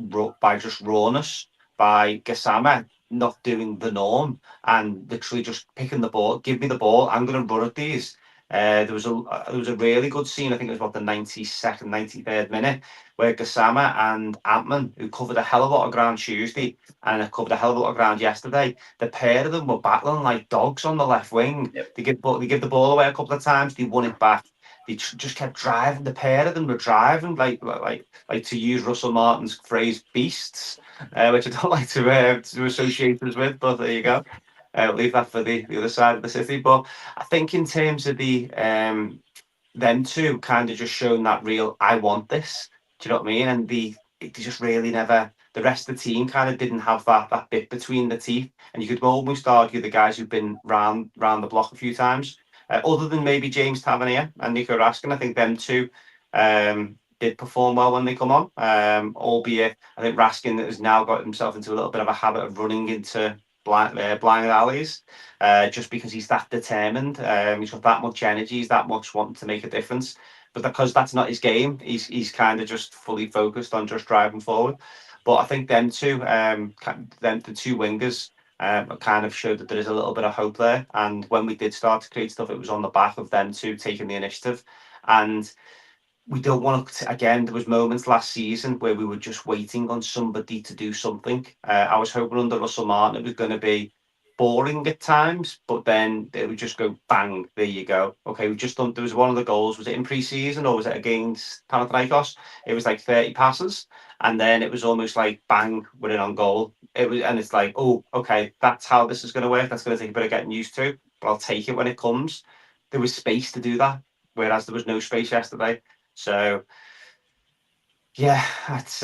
just rawness, by Gassama not doing the norm and literally just picking the ball. Give me the ball. I'm going to run at these. There was a really good scene. I think it was about the 92nd, 93rd minute, where Gassama and Antman, who covered a hell of a lot of ground Tuesday and covered a hell of a lot of ground yesterday, the pair of them were battling like dogs on the left wing. Yep. They give the ball away a couple of times. They won it back. They just kept driving. The pair of them were driving like to use Russell Martin's phrase, beasts, which I don't like to associate us with. But there you go. Leave that for the other side of the city. But I think in terms of the them two kind of just showing that real I want this. Do you know what I mean? And they just really never. The rest of the team kind of didn't have that bit between the teeth. And you could almost argue the guys who've been round the block a few times, other than maybe James Tavernier and Nico Raskin, I think them two did perform well when they come on. Albeit, I think Raskin has now got himself into a little bit of a habit of running into blind alleys, just because he's that determined. He's got that much energy. He's that much wanting to make a difference. But because that's not his game, he's kind of just fully focused on just driving forward. But I think them two, the two wingers, kind of showed that there is a little bit of hope there. And when we did start to create stuff, it was on the back of them two taking the initiative. And we don't want to, again, there was moments last season where we were just waiting on somebody to do something. I was hoping under Russell Martin it was going to be boring at times, but then it would just go bang, there you go. Okay, we just done, there was one of the goals, was it in pre-season or was it against Panathinaikos? It was like 30 passes, and then it was almost like bang, we're in on goal. It was, and it's like, oh, okay, that's how this is going to work. That's going to take a bit of getting used to, but I'll take it when it comes. There was space to do that, whereas there was no space yesterday. So yeah, that's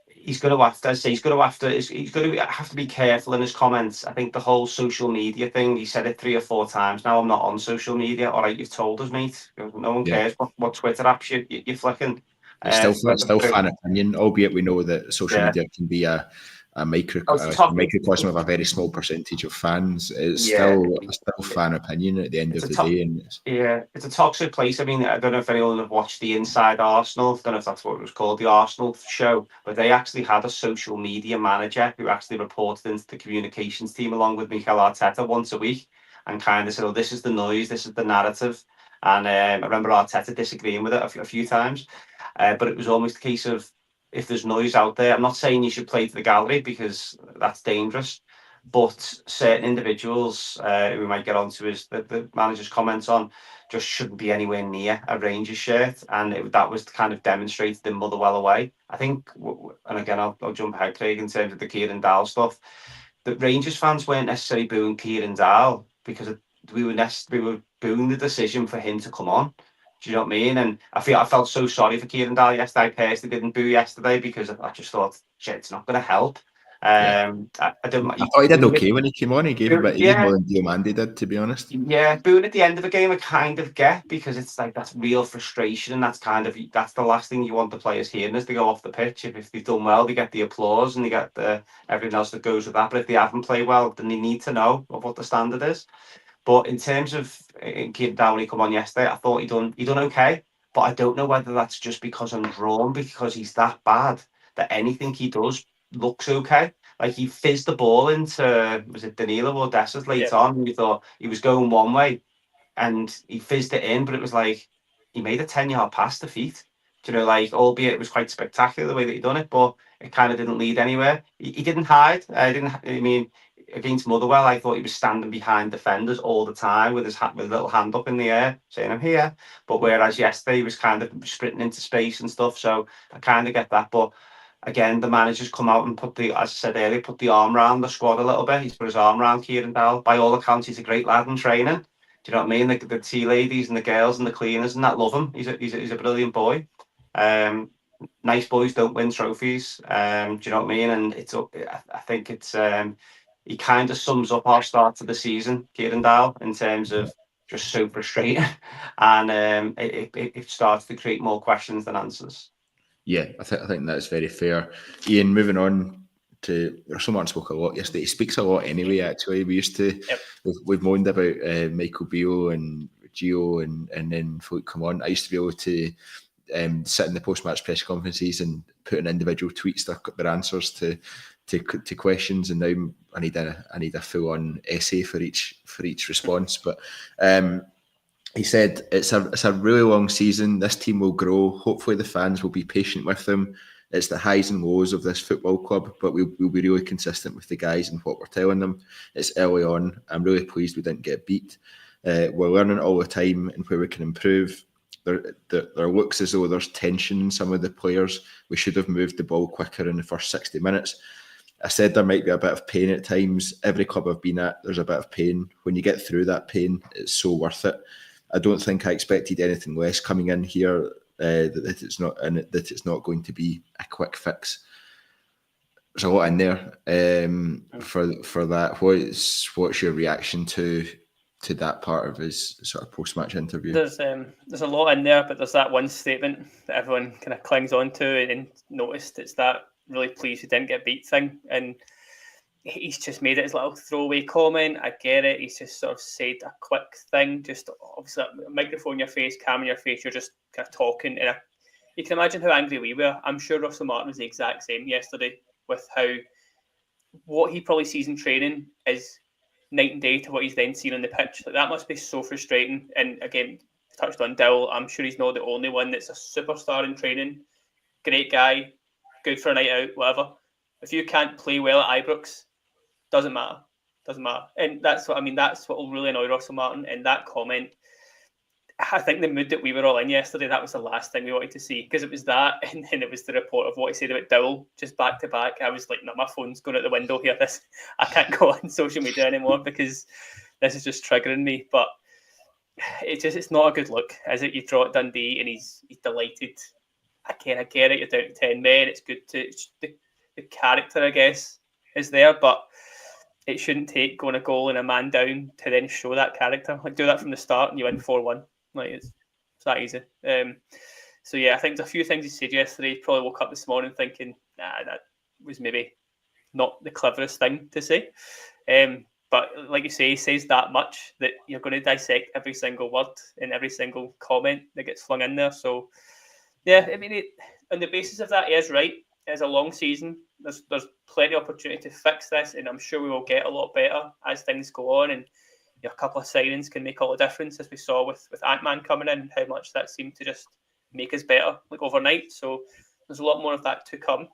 he's going to have to. He's going to have to. He's going to have to be careful in his comments. I think the whole social media thing. He said it 3 or 4 times now. I'm not on social media. All right, you've told us, mate. No one cares what Twitter apps you're flicking. It's still fan opinion, albeit we know that social media can be a microcosm of a very small percentage of fans. It's still fan opinion at the end of the day. And it's a toxic place. I mean, I don't know if anyone have watched the Inside Arsenal. I don't know if that's what it was called, the Arsenal show, but they actually had a social media manager who actually reported into the communications team along with Mikel Arteta once a week and kind of said, oh, this is the noise, this is the narrative. And I remember Arteta disagreeing with it a few times. But it was almost a case of, if there's noise out there, I'm not saying you should play to the gallery because that's dangerous, but certain individuals who we might get onto is the manager's comments on just shouldn't be anywhere near a Rangers shirt, and that was kind of demonstrated in Motherwell away. I think, and again, I'll jump ahead, Craig, in terms of the Kieran Dowell stuff. The Rangers fans weren't necessarily booing Kieran Dowell because we were booing the decision for him to come on. Do you know what I mean? And I felt so sorry for Kieran Dowell yesterday. I personally didn't boo yesterday because I just thought, shit, it's not going to help. I thought he did okay when he came on. He gave a bit. He did more than Diomande did, to be honest. Yeah, booing at the end of a game, I kind of get, because it's like that's real frustration, and that's the last thing you want the players hearing as they go off the pitch. If they've done well, they get the applause and they get everything else that goes with that. But if they haven't played well, then they need to know what the standard is. But in terms of Kieran Dowell, when he come on yesterday, I thought he done okay. But I don't know whether that's just because I'm drawn, because he's that bad that anything he does looks okay. Like, he fizzed the ball into, was it Danilo or Dessers late on? We thought he was going one way and he fizzed it in, but it was like he made a 10-yard pass to feet. Do you know, like, albeit it was quite spectacular the way that he done it, but it kind of didn't lead anywhere. He didn't hide. I mean, against Motherwell, I thought he was standing behind defenders all the time with his little hand up in the air saying, I'm here. But whereas yesterday he was kind of sprinting into space and stuff. So I kind of get that. But again, the manager's come out and as I said earlier, put the arm around the squad a little bit. He's put his arm around Kieran Dowell. By all accounts, he's a great lad in training. Do you know what I mean? The tea ladies and the girls and the cleaners and that love him. He's a brilliant boy. Nice boys don't win trophies. Do you know what I mean? And I think it's he kind of sums up our start to the season, Kieran Dowell, in terms of just so frustrating, and it starts to create more questions than answers. Yeah, I think that's very fair. Iain, moving on to, someone spoke a lot yesterday. He speaks a lot anyway, actually. We used to, we've moaned about Michael Beale and Gio and then folk come on. I used to be able to sit in the post-match press conferences and put in individual tweets their answers to questions, and now I need a full-on essay for each response. But he said it's a really long season. This team will grow. Hopefully the fans will be patient with them. It's the highs and lows of this football club, but we'll be really consistent with the guys and what we're telling them. It's early on. I'm really pleased we didn't get beat. We're learning all the time and where we can improve. There looks as though there's tension in some of the players. We should have moved the ball quicker in the first 60 minutes. I said there might be a bit of pain at times. Every club I've been at, there's a bit of pain. When you get through that pain, it's so worth it. I don't think I expected anything less coming in here. That it's not going to be a quick fix. There's a lot in there for that. What's your reaction to that part of his sort of post-match interview? There's a lot in there, but there's that one statement that everyone kind of clings on to and noticed. It's that really pleased we didn't get beat thing, and he's just made it his little throwaway comment. I get it. He's just sort of said a quick thing, just obviously a microphone in your face, camera in your face. You're just kind of talking, and you can imagine how angry we were. I'm sure Russell Martin was the exact same yesterday, with what he probably sees in training is night and day to what he's then seen on the pitch. Like, that must be so frustrating. And again, touched on Dill. I'm sure he's not the only one that's a superstar in training. Great guy, good for a night out, whatever. If you can't play well at Ibrox, doesn't matter. And that's what I mean. That's what will really annoy Russell Martin. And that comment, I think the mood that we were all in yesterday, that was the last thing we wanted to see, because it was that, and then it was the report of what he said about Dowell, just back to back. I was like, no, my phone's going out the window here. I can't go on social media anymore because this is just triggering me. But it's not a good look, is it? You draw at Dundee and he's delighted. I get it. You're down to 10 men. It's good to the character, I guess, is there, but it shouldn't take going a goal and a man down to then show that character. Like, do that from the start and you win 4-1. Like, it's that easy. So yeah, I think there's a few things he said yesterday. He probably woke up this morning thinking, that was maybe not the cleverest thing to say. But like you say, he says that much that you're going to dissect every single word and every single comment that gets flung in there. So yeah, I mean, on the basis of that, he is right. It's a long season. There's plenty of opportunity to fix this, and I'm sure we will get a lot better as things go on. And a couple of signings can make all the difference, as we saw with Ant-Man coming in, and how much that seemed to just make us better like overnight. So there's a lot more of that to come.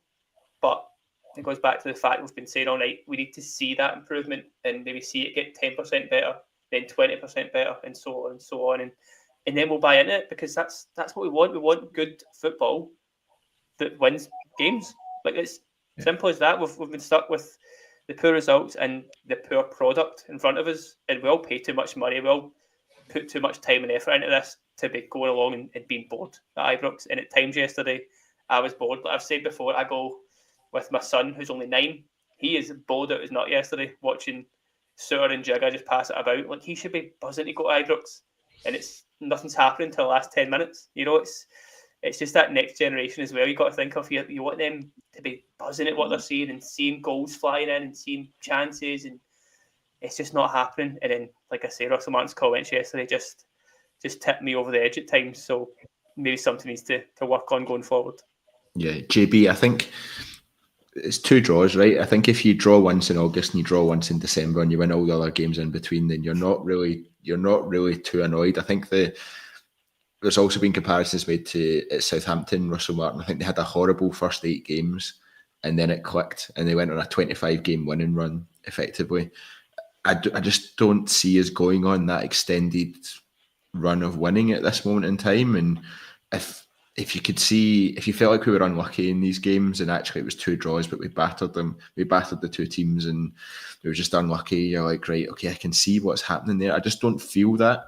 But it goes back to the fact we've been saying all night, we need to see that improvement and maybe see it get 10% better, then 20% better, and so on and so on. And then we'll buy into it, because that's what we want. We want good football that wins games. Like, it's simple as that. We've been stuck with the poor results and the poor product in front of us, and we all pay too much money. We all put too much time and effort into this to be going along and being bored at Ibrox. And at times yesterday, I was bored. Like I've said before, I go with my son, who's only 9. He is bored out his nut yesterday, watching Sour and Jigga just pass it about. Like, he should be buzzing to go to Ibrox, and nothing's happening until the last 10 minutes. You know, it's just that next generation as well. You got to think of here. You want them to be buzzing at what they're seeing and seeing goals flying in and seeing chances, and it's just not happening. And then, like I say, Russell Martin's comments yesterday just tipped me over the edge at times. So maybe something needs to work on going forward. Yeah, JB, I think it's 2 draws, right? I think if you draw once in August and you draw once in December and you win all the other games in between, then you're not really too annoyed. I think there's also been comparisons made to at Southampton, Russell Martin. I think they had a horrible first 8 games and then it clicked and they went on a 25-game winning run, effectively. I just don't see us going on that extended run of winning at this moment in time. And if you could see, if you felt like we were unlucky in these games and actually it was 2 draws, but we battered them, we battered the 2 teams and we were just unlucky, you're like, right, okay, I can see what's happening there. I just don't feel that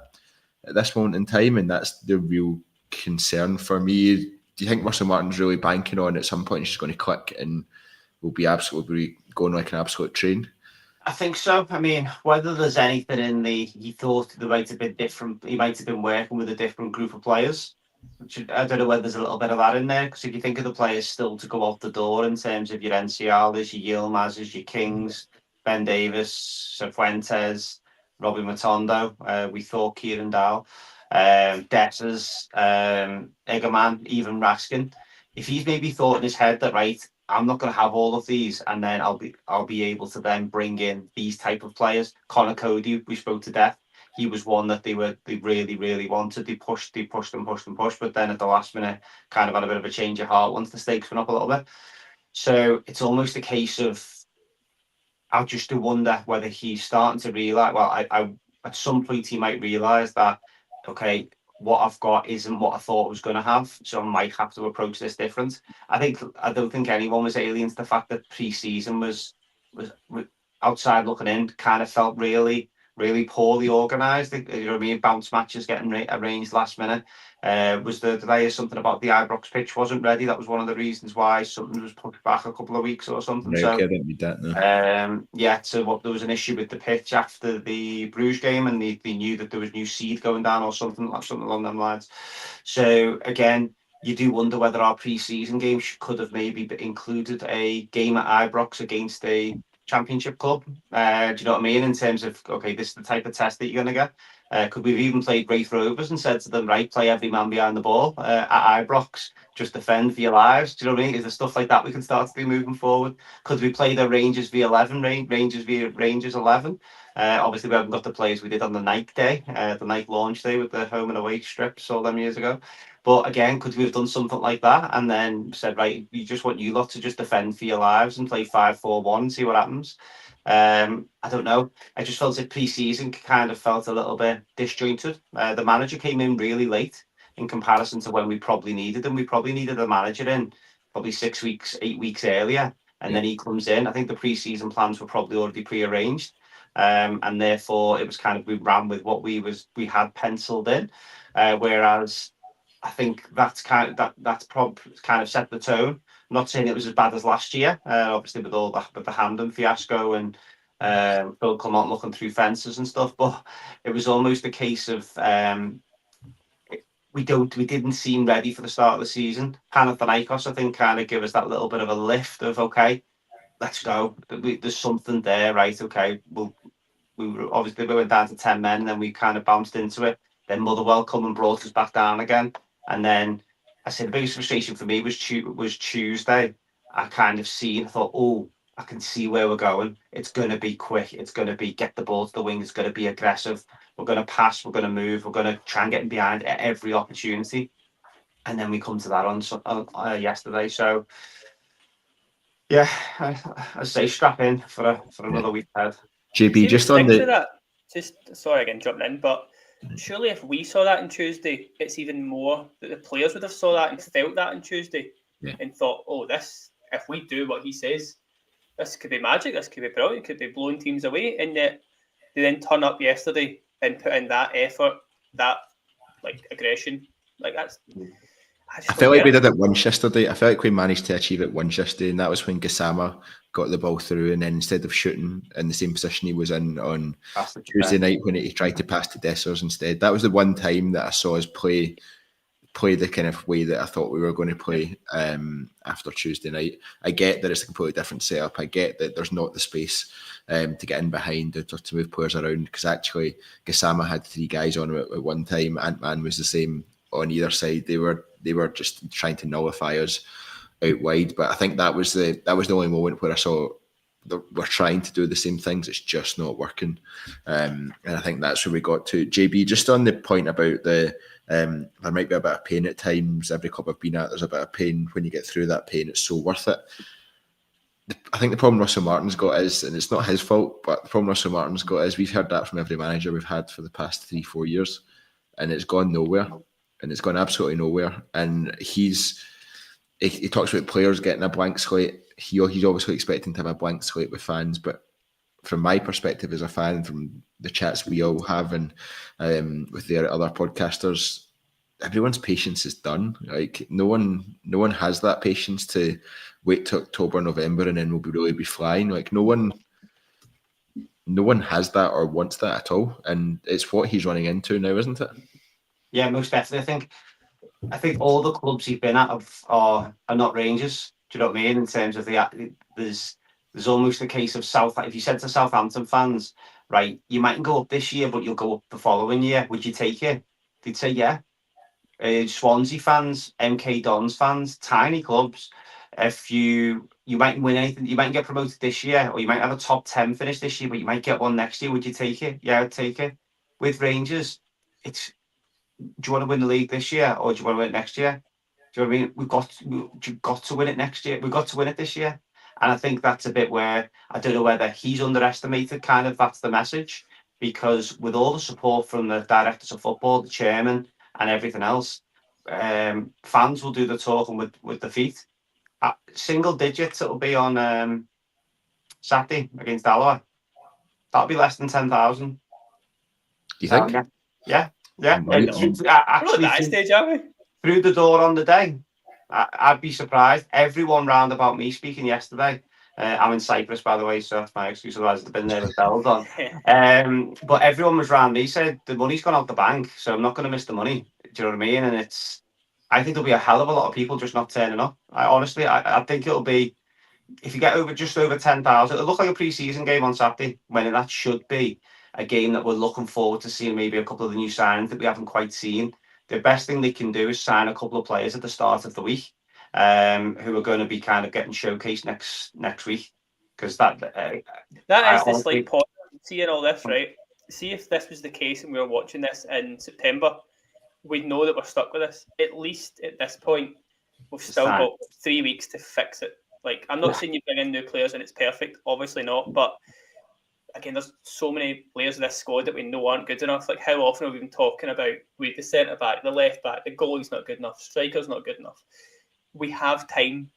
at this moment in time, and that's the real concern for me. Do you think Russell Martin's really banking on at some point it's just going to click and we'll be absolutely going like an absolute train? I think so. I mean, whether there's anything in he thought they might have been different, he might have been working with a different group of players. I don't know whether there's a little bit of that in there, because if you think of the players still to go out the door in terms of your NCRs, your Yilmaz's, your Kings, Ben Davis, Cifuentes, Robbie Matondo, we thought Kieran Dowell, Dessers, Egerman, even Raskin. If he's maybe thought in his head that, right, I'm not going to have all of these, and then I'll be able to then bring in these type of players. Connor Cody, we spoke to death. He was one that they really, really wanted. They pushed, but then at the last minute, kind of had a bit of a change of heart once the stakes went up a little bit. So it's almost a case of, I just do wonder whether he's starting to realise. Well, I at some point he might realise that, okay, what I've got isn't what I thought I was going to have, so I might have to approach this different. I don't think anyone was alien to the fact that pre-season was outside looking in, kind of felt really, really poorly organised. You know what I mean? Bounce matches getting arranged last minute. Did I hear something about the Ibrox pitch wasn't ready? That was one of the reasons why something was pushed back a couple of weeks or something. No, so I didn't read that. No. So there was an issue with the pitch after the Bruges game, and they knew that there was new seed going down or something along them lines. So again, you do wonder whether our pre-season game could have maybe included a game at Ibrox against a Championship club. Do you know what I mean? In terms of, okay, this is the type of test that you're going to get. Could we have even played Wraith Rovers and said to them, right, play every man behind the ball at Ibrox, just defend for your lives? Do you know what I mean? Is there stuff like that we can start to do moving forward? Could we play the Rangers v11, Rangers v Rangers 11? Obviously, we haven't got the players we did on the Nike day, the Nike launch day with the home and away strips all them years ago. But again, could we have done something like that and then said, right, we just want you lot to just defend for your lives and play 5-4-1 and see what happens? I don't know. I just felt that pre-season kind of felt a little bit disjointed. The manager came in really late in comparison to when we probably needed him. We probably needed a manager in probably 6 weeks, 8 weeks earlier. And then he comes in. I think the pre-season plans were probably already pre-arranged. And therefore it was kind of, we ran with what we had penciled in. Whereas I think that's kind of set the tone. I'm not saying it was as bad as last year, obviously with all that, with the Hamden fiasco and Phil Clement looking through fences and stuff. But it was almost a case of we didn't seem ready for the start of the season. Panathinaikos, I think, kind of give us that little bit of a lift of, okay, let's go. There's something there, right? Okay, we went down to 10 men and then we kind of bounced into it. Then Motherwell come and brought us back down again. And then I said the biggest frustration for me was Tuesday. I thought, oh, I can see where we're going. It's going to be quick. It's going to be get the ball to the wing. It's going to be aggressive. We're going to pass. We're going to move. We're going to try and get behind at every opportunity. And then we come to that on yesterday. So, yeah, I say strap in for another week ahead. JB, just on that. Sorry again, jumping in, but surely if we saw that on Tuesday, it's even more that the players would have saw that and felt that on Tuesday and thought, oh, this, if we do what he says, this could be magic, this could be brilliant, it could be blowing teams away. And yet they then turn up yesterday and put in that effort, that like aggression. Like that's I felt like we did it once yesterday. I felt like we managed to achieve it once yesterday, and that was when Gassama got the ball through, and then instead of shooting in the same position he was in on Tuesday night when he tried to pass to Dessers instead. That was the one time that I saw us play the kind of way that I thought we were going to play after Tuesday night. I get that it's a completely different setup. I get that there's not the space to get in behind or to move players around, because actually Gassama had 3 guys on him at one time. Ant-Man was the same on either side. They were just trying to nullify us out wide. But I think that was the only moment where I saw we're trying to do the same things. It's just not working. And I think that's where we got to. JB, just on the point about there might be a bit of pain at times. Every club I've been at, there's a bit of pain. When you get through that pain, it's so worth it. I think the problem Russell Martin's got is, and it's not his fault, but the problem Russell Martin's got is we've heard that from every manager we've had for the past 3-4 years, and it's gone nowhere. And it's gone absolutely nowhere. And he talks about players getting a blank slate. He's obviously expecting to have a blank slate with fans, but from my perspective as a fan, from the chats we all have and with their other podcasters, everyone's patience is done. Like no one has that patience to wait till October, November, and then we'll really be flying. Like no one has that or wants that at all. And it's what he's running into now, isn't it? Yeah, most definitely. I think all the clubs he's been at are not Rangers. Do you know what I mean? In terms of there's almost a case of if you said to Southampton fans, right, you mightn't go up this year, but you'll go up the following year. Would you take it? They'd say yeah. Swansea fans, MK Dons fans, tiny clubs. If you mightn't win anything, you might get promoted this year, or you might have a top 10 finish this year, but you might get one next year. Would you take it? Yeah, I'd take it. With Rangers, it's, do you want to win the league this year or do you want to win it next year? Do you know what I mean? We've got to win it next year. We've got to win it this year. And I think that's a bit where I don't know whether he's underestimated kind of that's the message, because with all the support from the directors of football, the chairman and everything else, fans will do the talking with the feet. Single digits it'll be on Saturday against Alloa. That'll be less than 10,000. Do you think? Yeah. Actually, that stage, are we? Through the door on the day. I'd be surprised. Everyone round about me speaking yesterday. I'm in Cyprus, by the way, so that's my excuse. Otherwise, I'd been there with bells on. But everyone was round me said the money's gone out the bank, so I'm not going to miss the money. Do you know what I mean? And I think there'll be a hell of a lot of people just not turning up. I think it'll be, if you get just over 10,000, it'll look like a pre-season game on Saturday, when that should be a game that we're looking forward to seeing maybe a couple of the new signings that we haven't quite seen. The best thing they can do is sign a couple of players at the start of the week who are going to be kind of getting showcased next week. Because that is the slight point seeing all this, right? See if this was the case and we were watching this in September, we'd know that we're stuck with this. At least at this point, we've still got 3 weeks to fix it. Like, I'm not saying you bring in new players and it's perfect, obviously not, but again, there's so many players in this squad that we know aren't good enough. Like, how often have we been talking about the centre back, the left back, the goalie's not good enough, striker's not good enough. We have time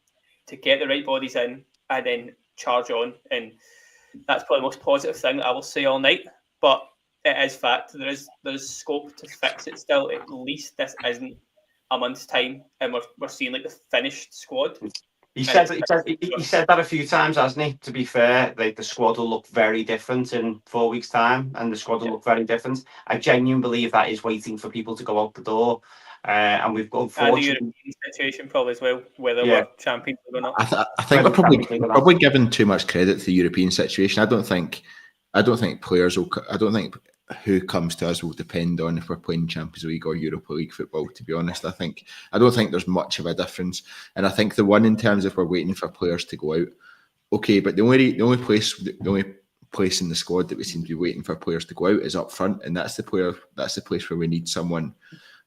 to get the right bodies in and then charge on, and that's probably the most positive thing that I will say all night. But it is fact. There's scope to fix it still. At least this isn't a month's time, and we're seeing like the finished squad. He said that a few times, hasn't he? To be fair, like the squad will look very different in 4 weeks' time, and the squad will look very different. I genuinely believe that is waiting for people to go out the door, and we've got the European situation probably as well, whether we're champions or not. I think we're probably giving too much credit to the European situation. I don't think players will. I don't think who comes to us will depend on if we're playing Champions League or Europa League football, to be honest. I don't think there's much of a difference. And I think the one in terms of we're waiting for players to go out, okay, but the only place in the squad that we seem to be waiting for players to go out is up front, and that's the place where we need someone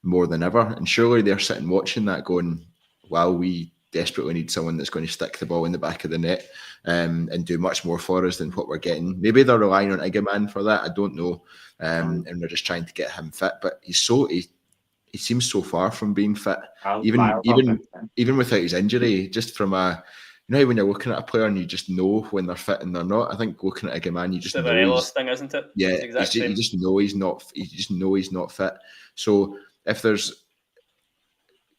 more than ever. And surely they're sitting watching that going, wow, we desperately need someone that's going to stick the ball in the back of the net and do much more for us than what we're getting. Maybe they're relying on Igman for that, I don't know. And they're just trying to get him fit, but he seems so far from being fit, even without his injury. Just from when you're looking at a player and you just know when they're fit and they're not. I think looking at Igman, you just know. The thing, isn't it? Yeah, you just know he's not. You just know he's not fit. So if there's,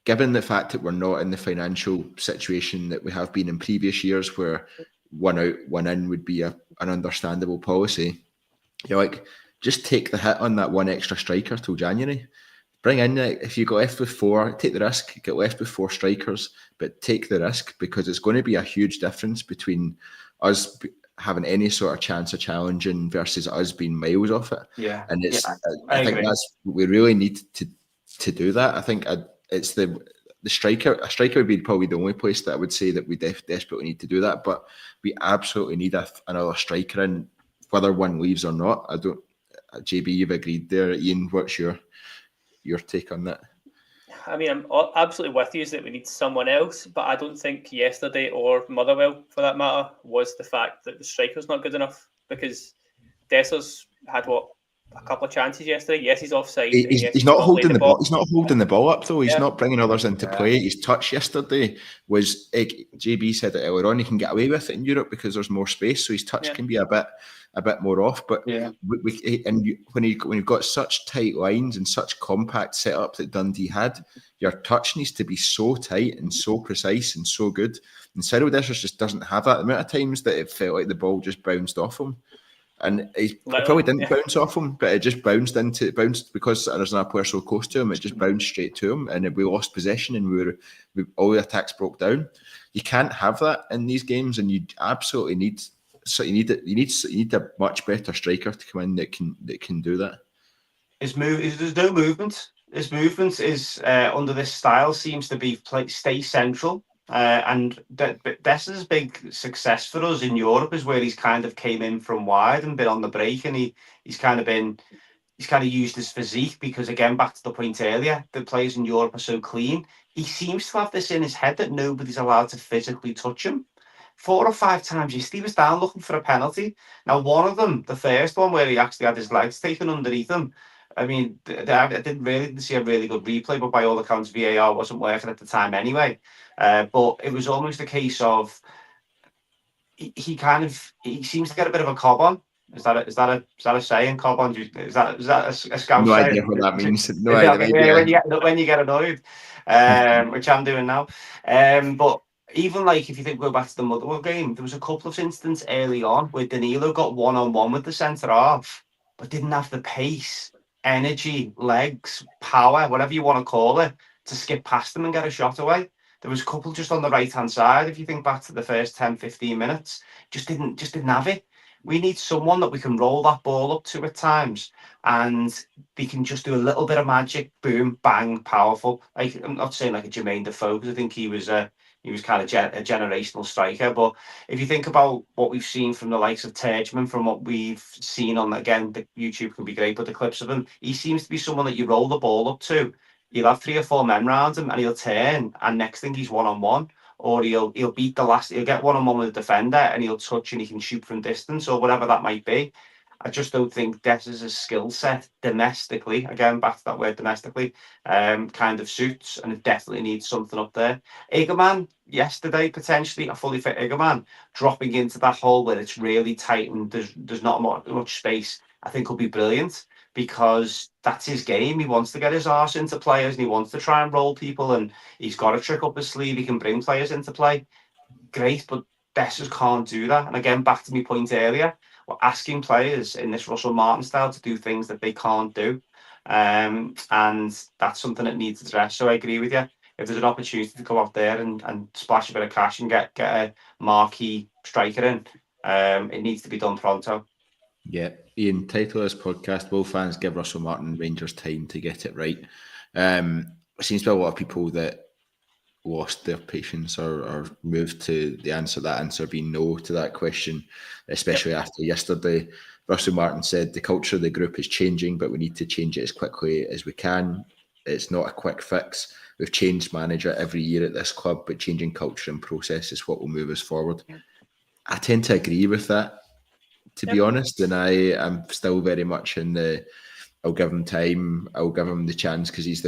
given the fact that we're not in the financial situation that we have been in previous years, where one out, one in would be an understandable policy, you're like, just take the hit on that one extra striker till January. Bring in, if you got left with 4, take the risk, get left with 4 strikers, but take the risk, because it's going to be a huge difference between us having any sort of chance of challenging versus us being miles off it. Yeah. And I think that's, we really need to do that. I think it's the striker. A striker would be probably the only place that I would say that we desperately need to do that, but we absolutely need another striker in, whether one leaves or not. JB, you've agreed there. Ian, what's your take on that? I mean, I'm absolutely with you that we need someone else, but I don't think yesterday, or Motherwell for that matter, was the fact that the striker's not good enough, because Dessers had a couple of chances yesterday. Yes, he's offside. He's not holding the ball. He's not holding the ball up though. He's not bringing others into play. His touch yesterday was. JB said it earlier on. He can get away with it in Europe because there's more space, so his touch can be a bit more off. But when you've got such tight lines and such compact setup that Dundee had, your touch needs to be so tight and so precise and so good. And Cyril Dessers just doesn't have that. The amount of times that it felt like the ball just bounced off him. And it probably didn't bounce off him, but it just bounced because there's another player so close to him. It just bounced straight to him, and we lost possession, and all the attacks broke down. You can't have that in these games, and you absolutely need. So you need a much better striker to come in that can do that. There's no movement. His movement is under this style seems to be stay central. And Dessers' big success for us in Europe is where he's kind of came in from wide and been on the break, and he's kind of used his physique, because again, back to the point earlier, the players in Europe are so clean. He seems to have this in his head that nobody's allowed to physically touch him. 4 or 5 times yesterday he was down looking for a penalty. Now, one of them, the first one where he actually had his legs taken underneath him, I mean, I didn't see a really good replay, but by all accounts, VAR wasn't working at the time anyway. But it was almost a case of he seems to get a bit of a cob on. Is that a saying? Cob on? Is that a scout no saying? Idea what that means. No idea. When you get annoyed, which I'm doing now. But even like if you go back to the Motherwell game, there was a couple of instances early on where Danilo got one-on-one with the centre half, but didn't have the pace, energy, legs, power, whatever you want to call it, to skip past them and get a shot away. There was a couple just on the right-hand side. If you think back to the first 10, 15 minutes, just didn't have it. We need someone that we can roll that ball up to at times, and they can just do a little bit of magic, boom, bang, powerful. Like, I'm not saying like a Jermaine Defoe, because I think he was kind of a generational striker. But if you think about what we've seen from the likes of Terjman, from what we've seen on, again, the YouTube can be great, but the clips of him, he seems to be someone that you roll the ball up to. You'll have 3 or 4 men round him, and he'll turn, and next thing he's 1-on-1. Or he'll beat he'll get 1-on-1 with a defender, and he'll touch and he can shoot from distance, or whatever that might be. I just don't think Dess's skill set domestically, again, back to that word domestically, kind of suits, and it definitely needs something up there. Igaman, yesterday, potentially, a fully fit Igaman, dropping into that hole where it's really tight and there's not much space, I think will be brilliant, because that's his game. He wants to get his arse into players, and he wants to try and roll people, and he's got a trick up his sleeve. He can bring players into play. Great, but Dessers can't do that. And again, back to my point earlier, we're asking players in this Russell Martin style to do things that they can't do. And that's something that needs addressed. So I agree with you. If there's an opportunity to go out there and splash a bit of cash and get a marquee striker in, it needs to be done pronto. Yeah, Ian, title of this podcast, will fans give Russell Martin Rangers time to get it right? It seems to be a lot of people that lost their patience or moved to the answer, that answer being no to that question, especially after yesterday. Russell Martin said the culture of the group is changing, but we need to change it as quickly as we can. It's not a quick fix. We've changed manager every year at this club, but changing culture and process is what will move us forward. I tend to agree with that, to be honest, and I am still very much in the I'll give him time, I'll give him the chance, because we've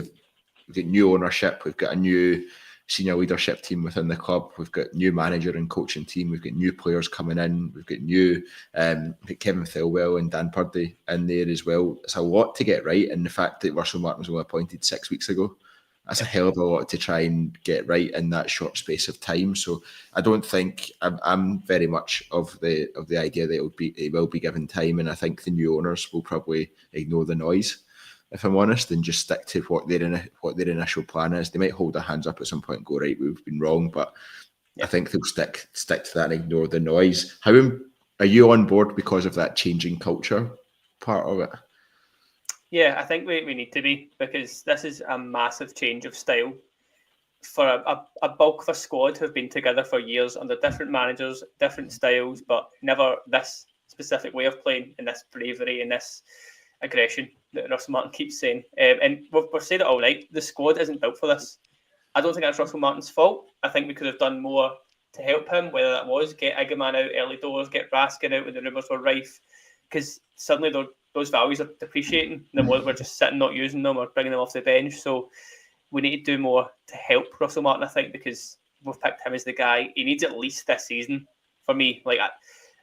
got new ownership, we've got a new senior leadership team within the club, we've got new manager and coaching team, we've got new players coming in, we've got Kevin Thelwell and Dan Purdy in there as well. It's a lot to get right, and the fact that Russell Martin was only appointed 6 weeks ago, that's a hell of a lot to try and get right in that short space of time. So I don't think I'm very much of the idea that it will be given time, and I think the new owners will probably ignore the noise, if I'm honest, and just stick to what their initial plan is. They might hold their hands up at some point and go, right, we've been wrong, but I think they'll stick to that and ignore the noise. How are you on board because of that changing culture part of it? Yeah, I think we need to be, because this is a massive change of style for a bulk of a squad who have been together for years under different managers, different styles, but never this specific way of playing, and this bravery and this aggression that Russell Martin keeps saying. And we're saying it all right. The squad isn't built for this. I don't think that's Russell Martin's fault. I think we could have done more to help him, whether that was get Igaman out early doors, get Raskin out when the rumours were rife, because suddenly those values are depreciating, and then we're just sitting not using them or bringing them off the bench. So we need to do more to help Russell Martin, I think, because we've picked him as the guy. He needs at least this season for me. Like,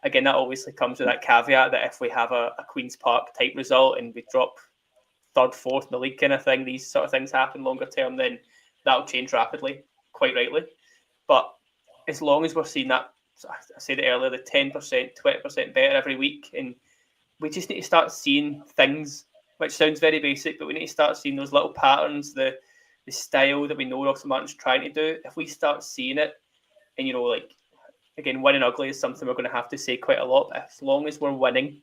again, that obviously comes with that caveat that if we have a Queen's Park type result and we drop third, fourth in the league kind of thing, these sort of things happen longer term, then that'll change rapidly, quite rightly. But as long as we're seeing that, I said it earlier, the 10%, 20% better every week, and we just need to start seeing things, which sounds very basic, but we need to start seeing those little patterns, the style that we know Russell Martin's trying to do. If we start seeing it, and like, again, winning ugly is something we're going to have to say quite a lot, but as long as we're winning,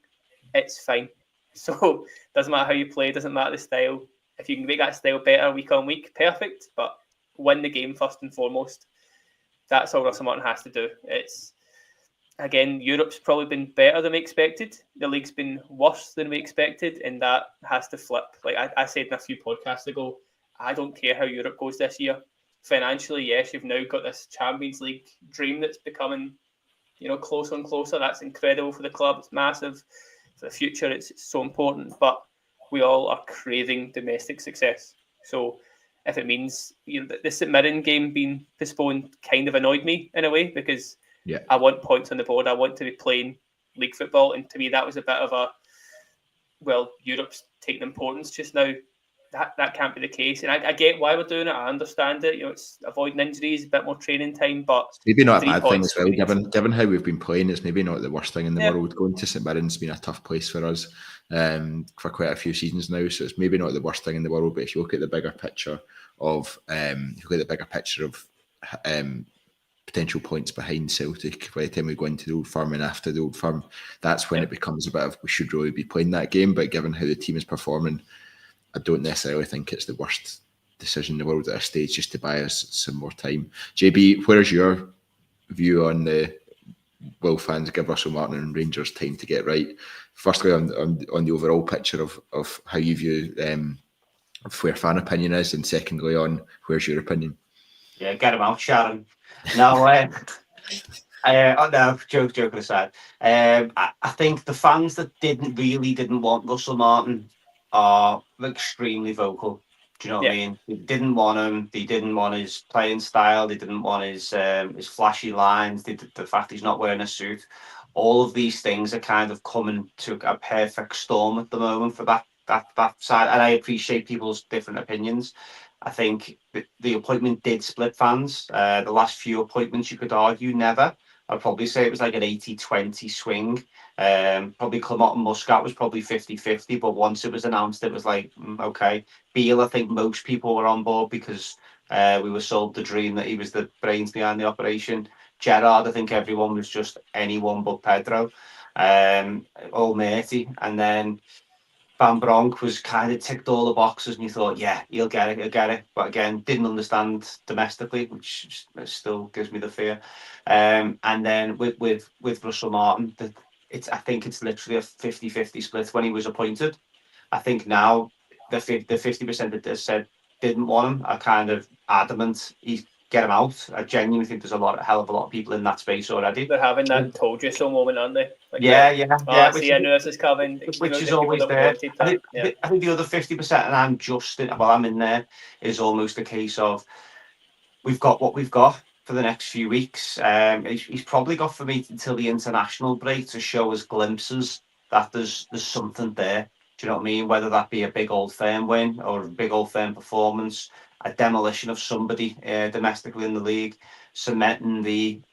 it's fine. So doesn't matter how you play, doesn't matter the style. If you can make that style better week on week, perfect, but win the game first and foremost. That's all Russell Martin has to do. It's, again, Europe's probably been better than we expected. The league's been worse than we expected, and that has to flip. Like I said in a few podcasts ago, I don't care how Europe goes this year. Financially, yes, you've now got this Champions League dream that's becoming, closer and closer. That's incredible for the club. It's massive for the future. It's so important. But we all are craving domestic success. So if it means the St Mirren game being postponed kind of annoyed me in a way, because I want points on the board. I want to be playing league football. And to me, that was a bit of Europe's taking importance just now. That can't be the case. And I get why we're doing it. I understand it. It's avoiding injuries, a bit more training time. But maybe not a bad thing as well, given how we've been playing. It's maybe not the worst thing in the world. Going to St Mirren's been a tough place for us for quite a few seasons now. So it's maybe not the worst thing in the world. But if you look at the bigger picture of potential points behind Celtic by the time we go into the Old Firm and after the Old Firm. That's when it becomes a bit of we should really be playing that game. But given how the team is performing, I don't necessarily think it's the worst decision in the world at this stage just to buy us some more time. JB, where's your view on the will fans give Russell Martin and Rangers time to get right? Firstly, on the overall picture of how you view where fan opinion is, and secondly on where's your opinion? Yeah, get him out, Sharon. No, no, joke aside. I think the fans that didn't want Russell Martin are extremely vocal. Do you know what I mean? They didn't want him. They didn't want his playing style. They didn't want his flashy lines. The fact he's not wearing a suit. All of these things are kind of coming to a perfect storm at the moment for that side. And I appreciate people's different opinions. I think the appointment did split fans. The last few appointments, you could argue, never. I'd probably say it was like an 80-20 swing. Probably Clement and Muscat was probably 50-50, but once it was announced, it was like, okay. Beale, I think most people were on board because we were sold the dream that he was the brains behind the operation. Gerrard, I think everyone was just anyone but Pedro. All matey. And then Van Bronk was kind of ticked all the boxes, and you thought, yeah, he'll get it. But again, didn't understand domestically, which still gives me the fear. And then with Russell Martin, I think it's literally a 50-50 split when he was appointed. I think now the 50% that said didn't want him are kind of adamant he's get him out. I genuinely think there's a hell of a lot of people in that space already. They're having that told you so moment, aren't they? Like, yeah. I see, I know this is coming. Which is always there. I think the other 50%, and I'm in there, is almost a case of we've got what we've got for the next few weeks. He's probably got for me until the international break to show us glimpses that there's something there. Do you know what I mean? Whether that be a big Old Firm win or a big Old Firm performance, a demolition of somebody domestically in the league,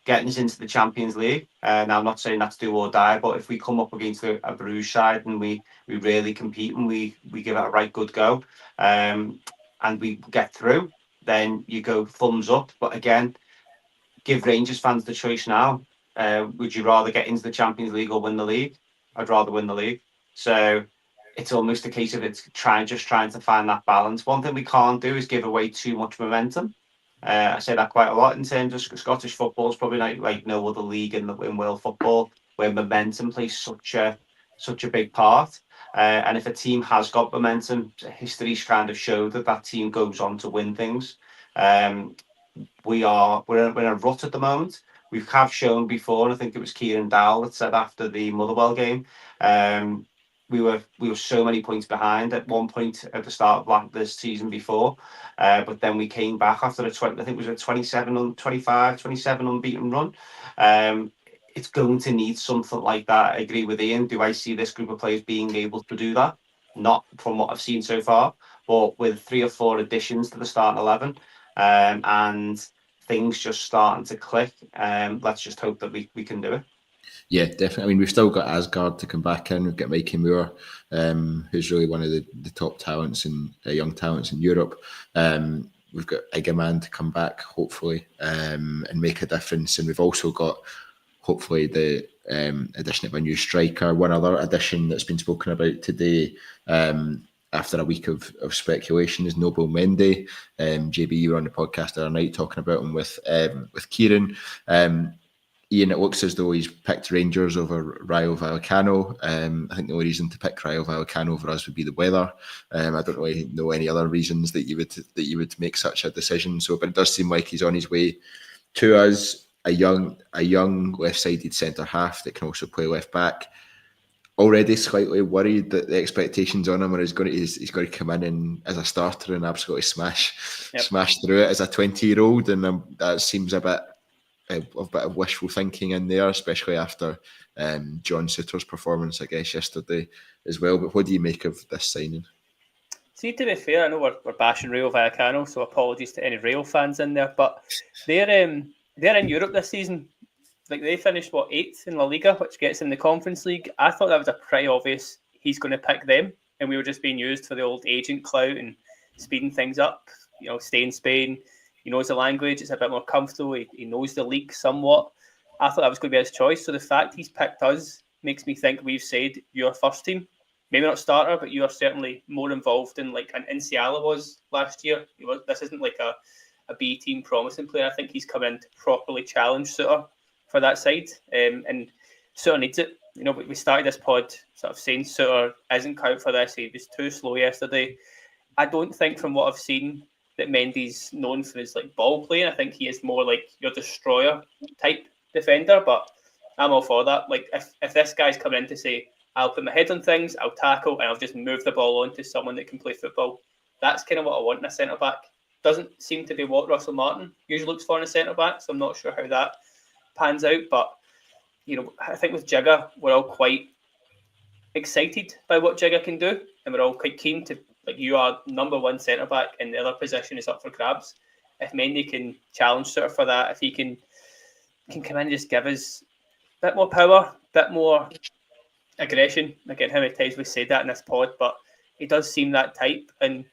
getting us into the Champions League. Now, I'm not saying that's do or die, but if we come up against a Bruges side and we really compete and we give it a right good go, and we get through, then you go thumbs up. But again, give Rangers fans the choice now. Would you rather get into the Champions League or win the league? I'd rather win the league. So it's almost a case of trying to find that balance. One thing we can't do is give away too much momentum. I say that quite a lot in terms of Scottish football. It's probably like no other league in world football where momentum plays such a big part. And if a team has got momentum, history's kind of showed that team goes on to win things. We're in a rut at the moment. We have shown before, I think it was Kieran Dowell that said after the Motherwell game, we were so many points behind at one point at the start of this season before, but then we came back after I think it was a 27 unbeaten run. It's going to need something like that. I agree with Ian. Do I see this group of players being able to do that? Not from what I've seen so far, but with 3 or 4 additions to the starting 11, and things just starting to click. Let's just hope that we can do it. Yeah, definitely. I mean, we've still got Asgard to come back in. We've got Mikey Moore, who's really one of the top talents and young talents in Europe. We've got Diomande to come back, hopefully, and make a difference. And we've also got, hopefully, the addition of a new striker. One other addition that's been spoken about today, after a week of speculation, is Nobel Mendy. JB, you were on the podcast the other night talking about him with Kieran. Ian, it looks as though he's picked Rangers over Rayo Vallecano. I think the only reason to pick Rayo Vallecano over us would be the weather. I don't really know any other reasons that you would make such a decision. So, but it does seem like he's on his way to us. A young left-sided centre half that can also play left back. Already slightly worried that the expectations on him are he's going to come in and as a starter and absolutely smash through it as a 20-year-old, and that seems a bit of wishful thinking in there, especially after John Sutter's performance, I guess, yesterday as well. But what do you make of this signing? See, to be fair, I know we're bashing Rayo Vallecano, so apologies to any Rayo fans in there, but they're in Europe this season. Like, they finished 8th in La Liga, which gets in the Conference League. I thought that was a pretty obvious he's going to pick them, and we were just being used for the old agent clout and speeding things up. Stay in Spain, He knows the language. It's a bit more comfortable. He knows the league somewhat. I thought that was going to be his choice. So the fact he's picked us makes me think we've said your first team. Maybe not starter, but you are certainly more involved in like an Inciala was last year. This isn't like a B team promising player. I think he's come in to properly challenge Suter for that side, and Suter needs it. We started this pod sort of saying Suter isn't cut for this. He was too slow yesterday. I don't think, from what I've seen, that Mendy's known for his like ball playing. I think he is more like your destroyer type defender, but I'm all for that. Like if this guy's coming in to say, I'll put my head on things, I'll tackle, and I'll just move the ball on to someone that can play football. That's kind of what I want in a centre-back. Doesn't seem to be what Russell Martin usually looks for in a centre-back, so I'm not sure how that pans out. But, I think with Jigger, we're all quite excited by what Jigger can do, and we're all quite keen to, like, you are number one centre-back, and the other position is up for grabs. If Mendy can challenge Suter for that, if he can come in and just give us a bit more power, a bit more aggression. Again, how many times we said that in this pod, but he does seem that type. And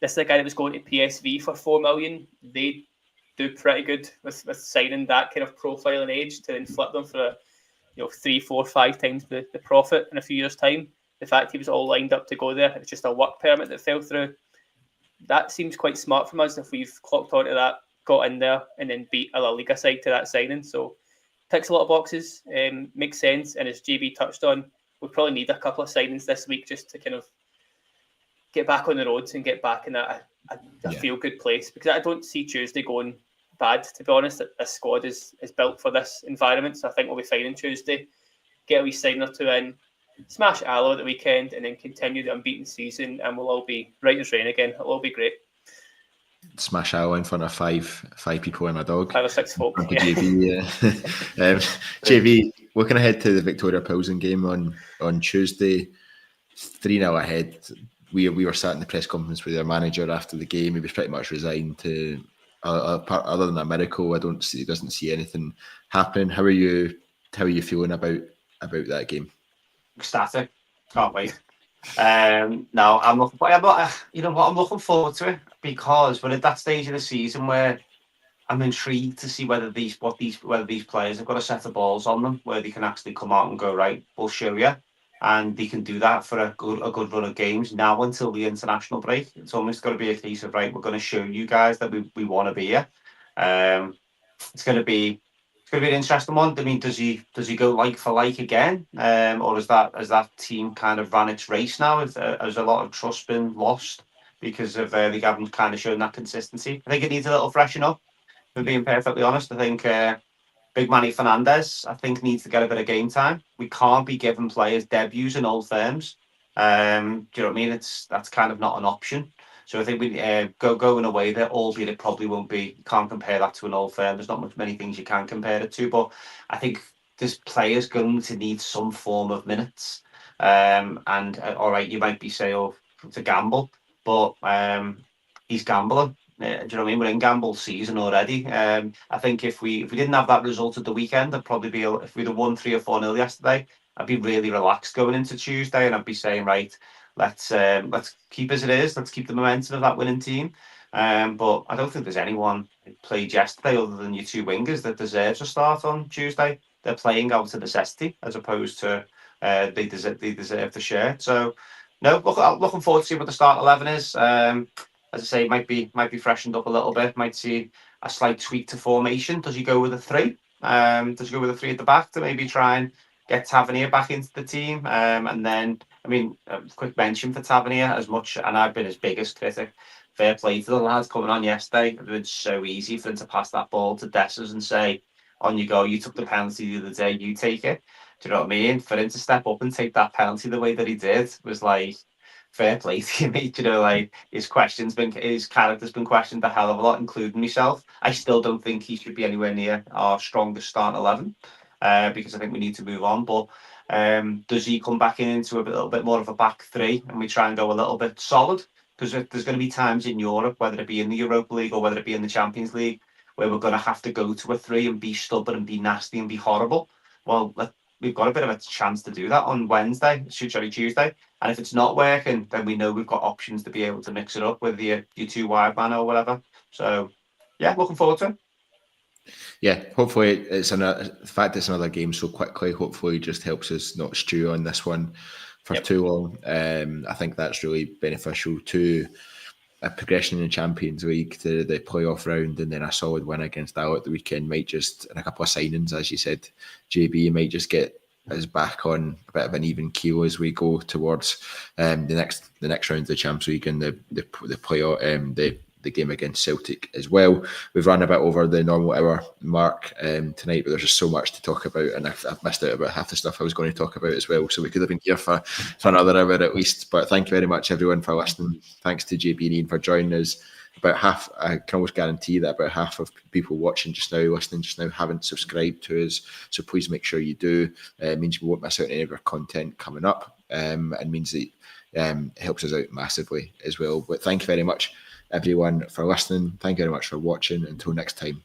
this is a guy that was going to PSV for 4 million. They do pretty good with signing that kind of profile and age to then flip them for 3, 4, 5 times the profit in a few years' time. The fact he was all lined up to go there, it was just a work permit that fell through. That seems quite smart from us if we've clocked onto that, got in there, and then beat a La Liga side to that signing. So ticks a lot of boxes, makes sense. And as JB touched on, we probably need a couple of signings this week just to kind of get back on the roads and get back in a feel-good place, because I don't see Tuesday going bad, to be honest. This squad is built for this environment, so I think we'll be fine on Tuesday. Get a wee sign or two in, smash Allo at the weekend, and then continue the unbeaten season, and we'll all be right as rain again. It'll all be great. Smash Allo in front of five people and a dog. 5 or 6 folk. Yeah. JB, JB, looking ahead to the Victoria Plzen game on Tuesday, 3-0 ahead. We were sat in the press conference with their manager after the game. He was pretty much resigned to, other than a miracle, he doesn't see anything happening. How are you feeling about that game? Ecstatic. Can't wait. No, I'm looking looking forward to it, because we're at that stage of the season where I'm intrigued to see whether these players have got a set of balls on them where they can actually come out and go, right, we'll show you. And they can do that for a good run of games now until the international break. It's almost got to be a case of, right, we're going to show you guys that we want to be here. It's going to be an interesting one. I mean, does he go like for like again, or is that team kind of ran its race now? Has a lot of trust been lost because of they haven't kind of shown that consistency? I think it needs a little freshen up. For being perfectly honest, I think Big Manny Fernandez, I think, needs to get a bit of game time. We can't be giving players debuts in old firms. Do you know what I mean? That's kind of not an option. So I think we go in a way that, albeit it probably won't be, you can't compare that to an old firm. There's not many things you can compare it to, but I think this player's going to need some form of minutes. And all right, you might be saying, to gamble, but he's gambling. Do you know what I mean? We're in gamble season already. I think if we didn't have that result at the weekend, I'd probably be, if we'd have won 3 or 4-0 yesterday, I'd be really relaxed going into Tuesday, and I'd be saying, right, let's keep as it is. Let's keep the momentum of that winning team. But I don't think there's anyone who played yesterday other than your 2 wingers that deserves a start on Tuesday. They're playing out of necessity as opposed to they deserve the shirt. So no, looking forward to see what the start 11 is. As I say, might be freshened up a little bit. Might see a slight tweak to formation. Does he go with a 3? Does he go with a 3 at the back to maybe try and get Tavernier back into the team? And then, I mean, a quick mention for Tavernier, as much, and I've been his biggest critic. Fair play to the lads coming on yesterday. It was so easy for them to pass that ball to Dessers and say, on you go, you took the penalty the other day, you take it. Do you know what I mean? For him to step up and take that penalty the way that he did was like, fair play to you, mate. You know, like, his character's been questioned a hell of a lot, including myself. I still don't think he should be anywhere near our strongest start 11, because I think we need to move on. But does he come back into a little bit more of a back 3 and we try and go a little bit solid? Because there's going to be times in Europe, whether it be in the Europa League or whether it be in the Champions League, where we're going to have to go to a 3 and be stubborn and be nasty and be horrible. Well, we've got a bit of a chance to do that on Tuesday. And if it's not working, then we know we've got options to be able to mix it up with your 2 wide man or whatever. So yeah, looking forward to it. Yeah, hopefully the fact it's another game so quickly, hopefully just helps us not stew on this one for too long. I think that's really beneficial to a progression in the Champions League to the playoff round, and then a solid win against Al at the weekend might just, and a couple of signings, as you said, JB, might just get us back on a bit of an even keel as we go towards the next round of the Champions League and the playoff, the game against Celtic as well. We've run a bit over the normal hour mark tonight, but there's just so much to talk about, and I've missed out about half the stuff I was going to talk about as well. So we could have been here for another hour at least. But thank you very much, everyone, for listening. Thanks to JB and Iain for joining us. About half, I can almost guarantee that about half of people watching just now, listening just now, haven't subscribed to us. So please make sure you do. It means you won't miss out on any of our content coming up, and means that it helps us out massively as well. But thank you very much, everyone, for listening. Thank you very much for watching. Until next time,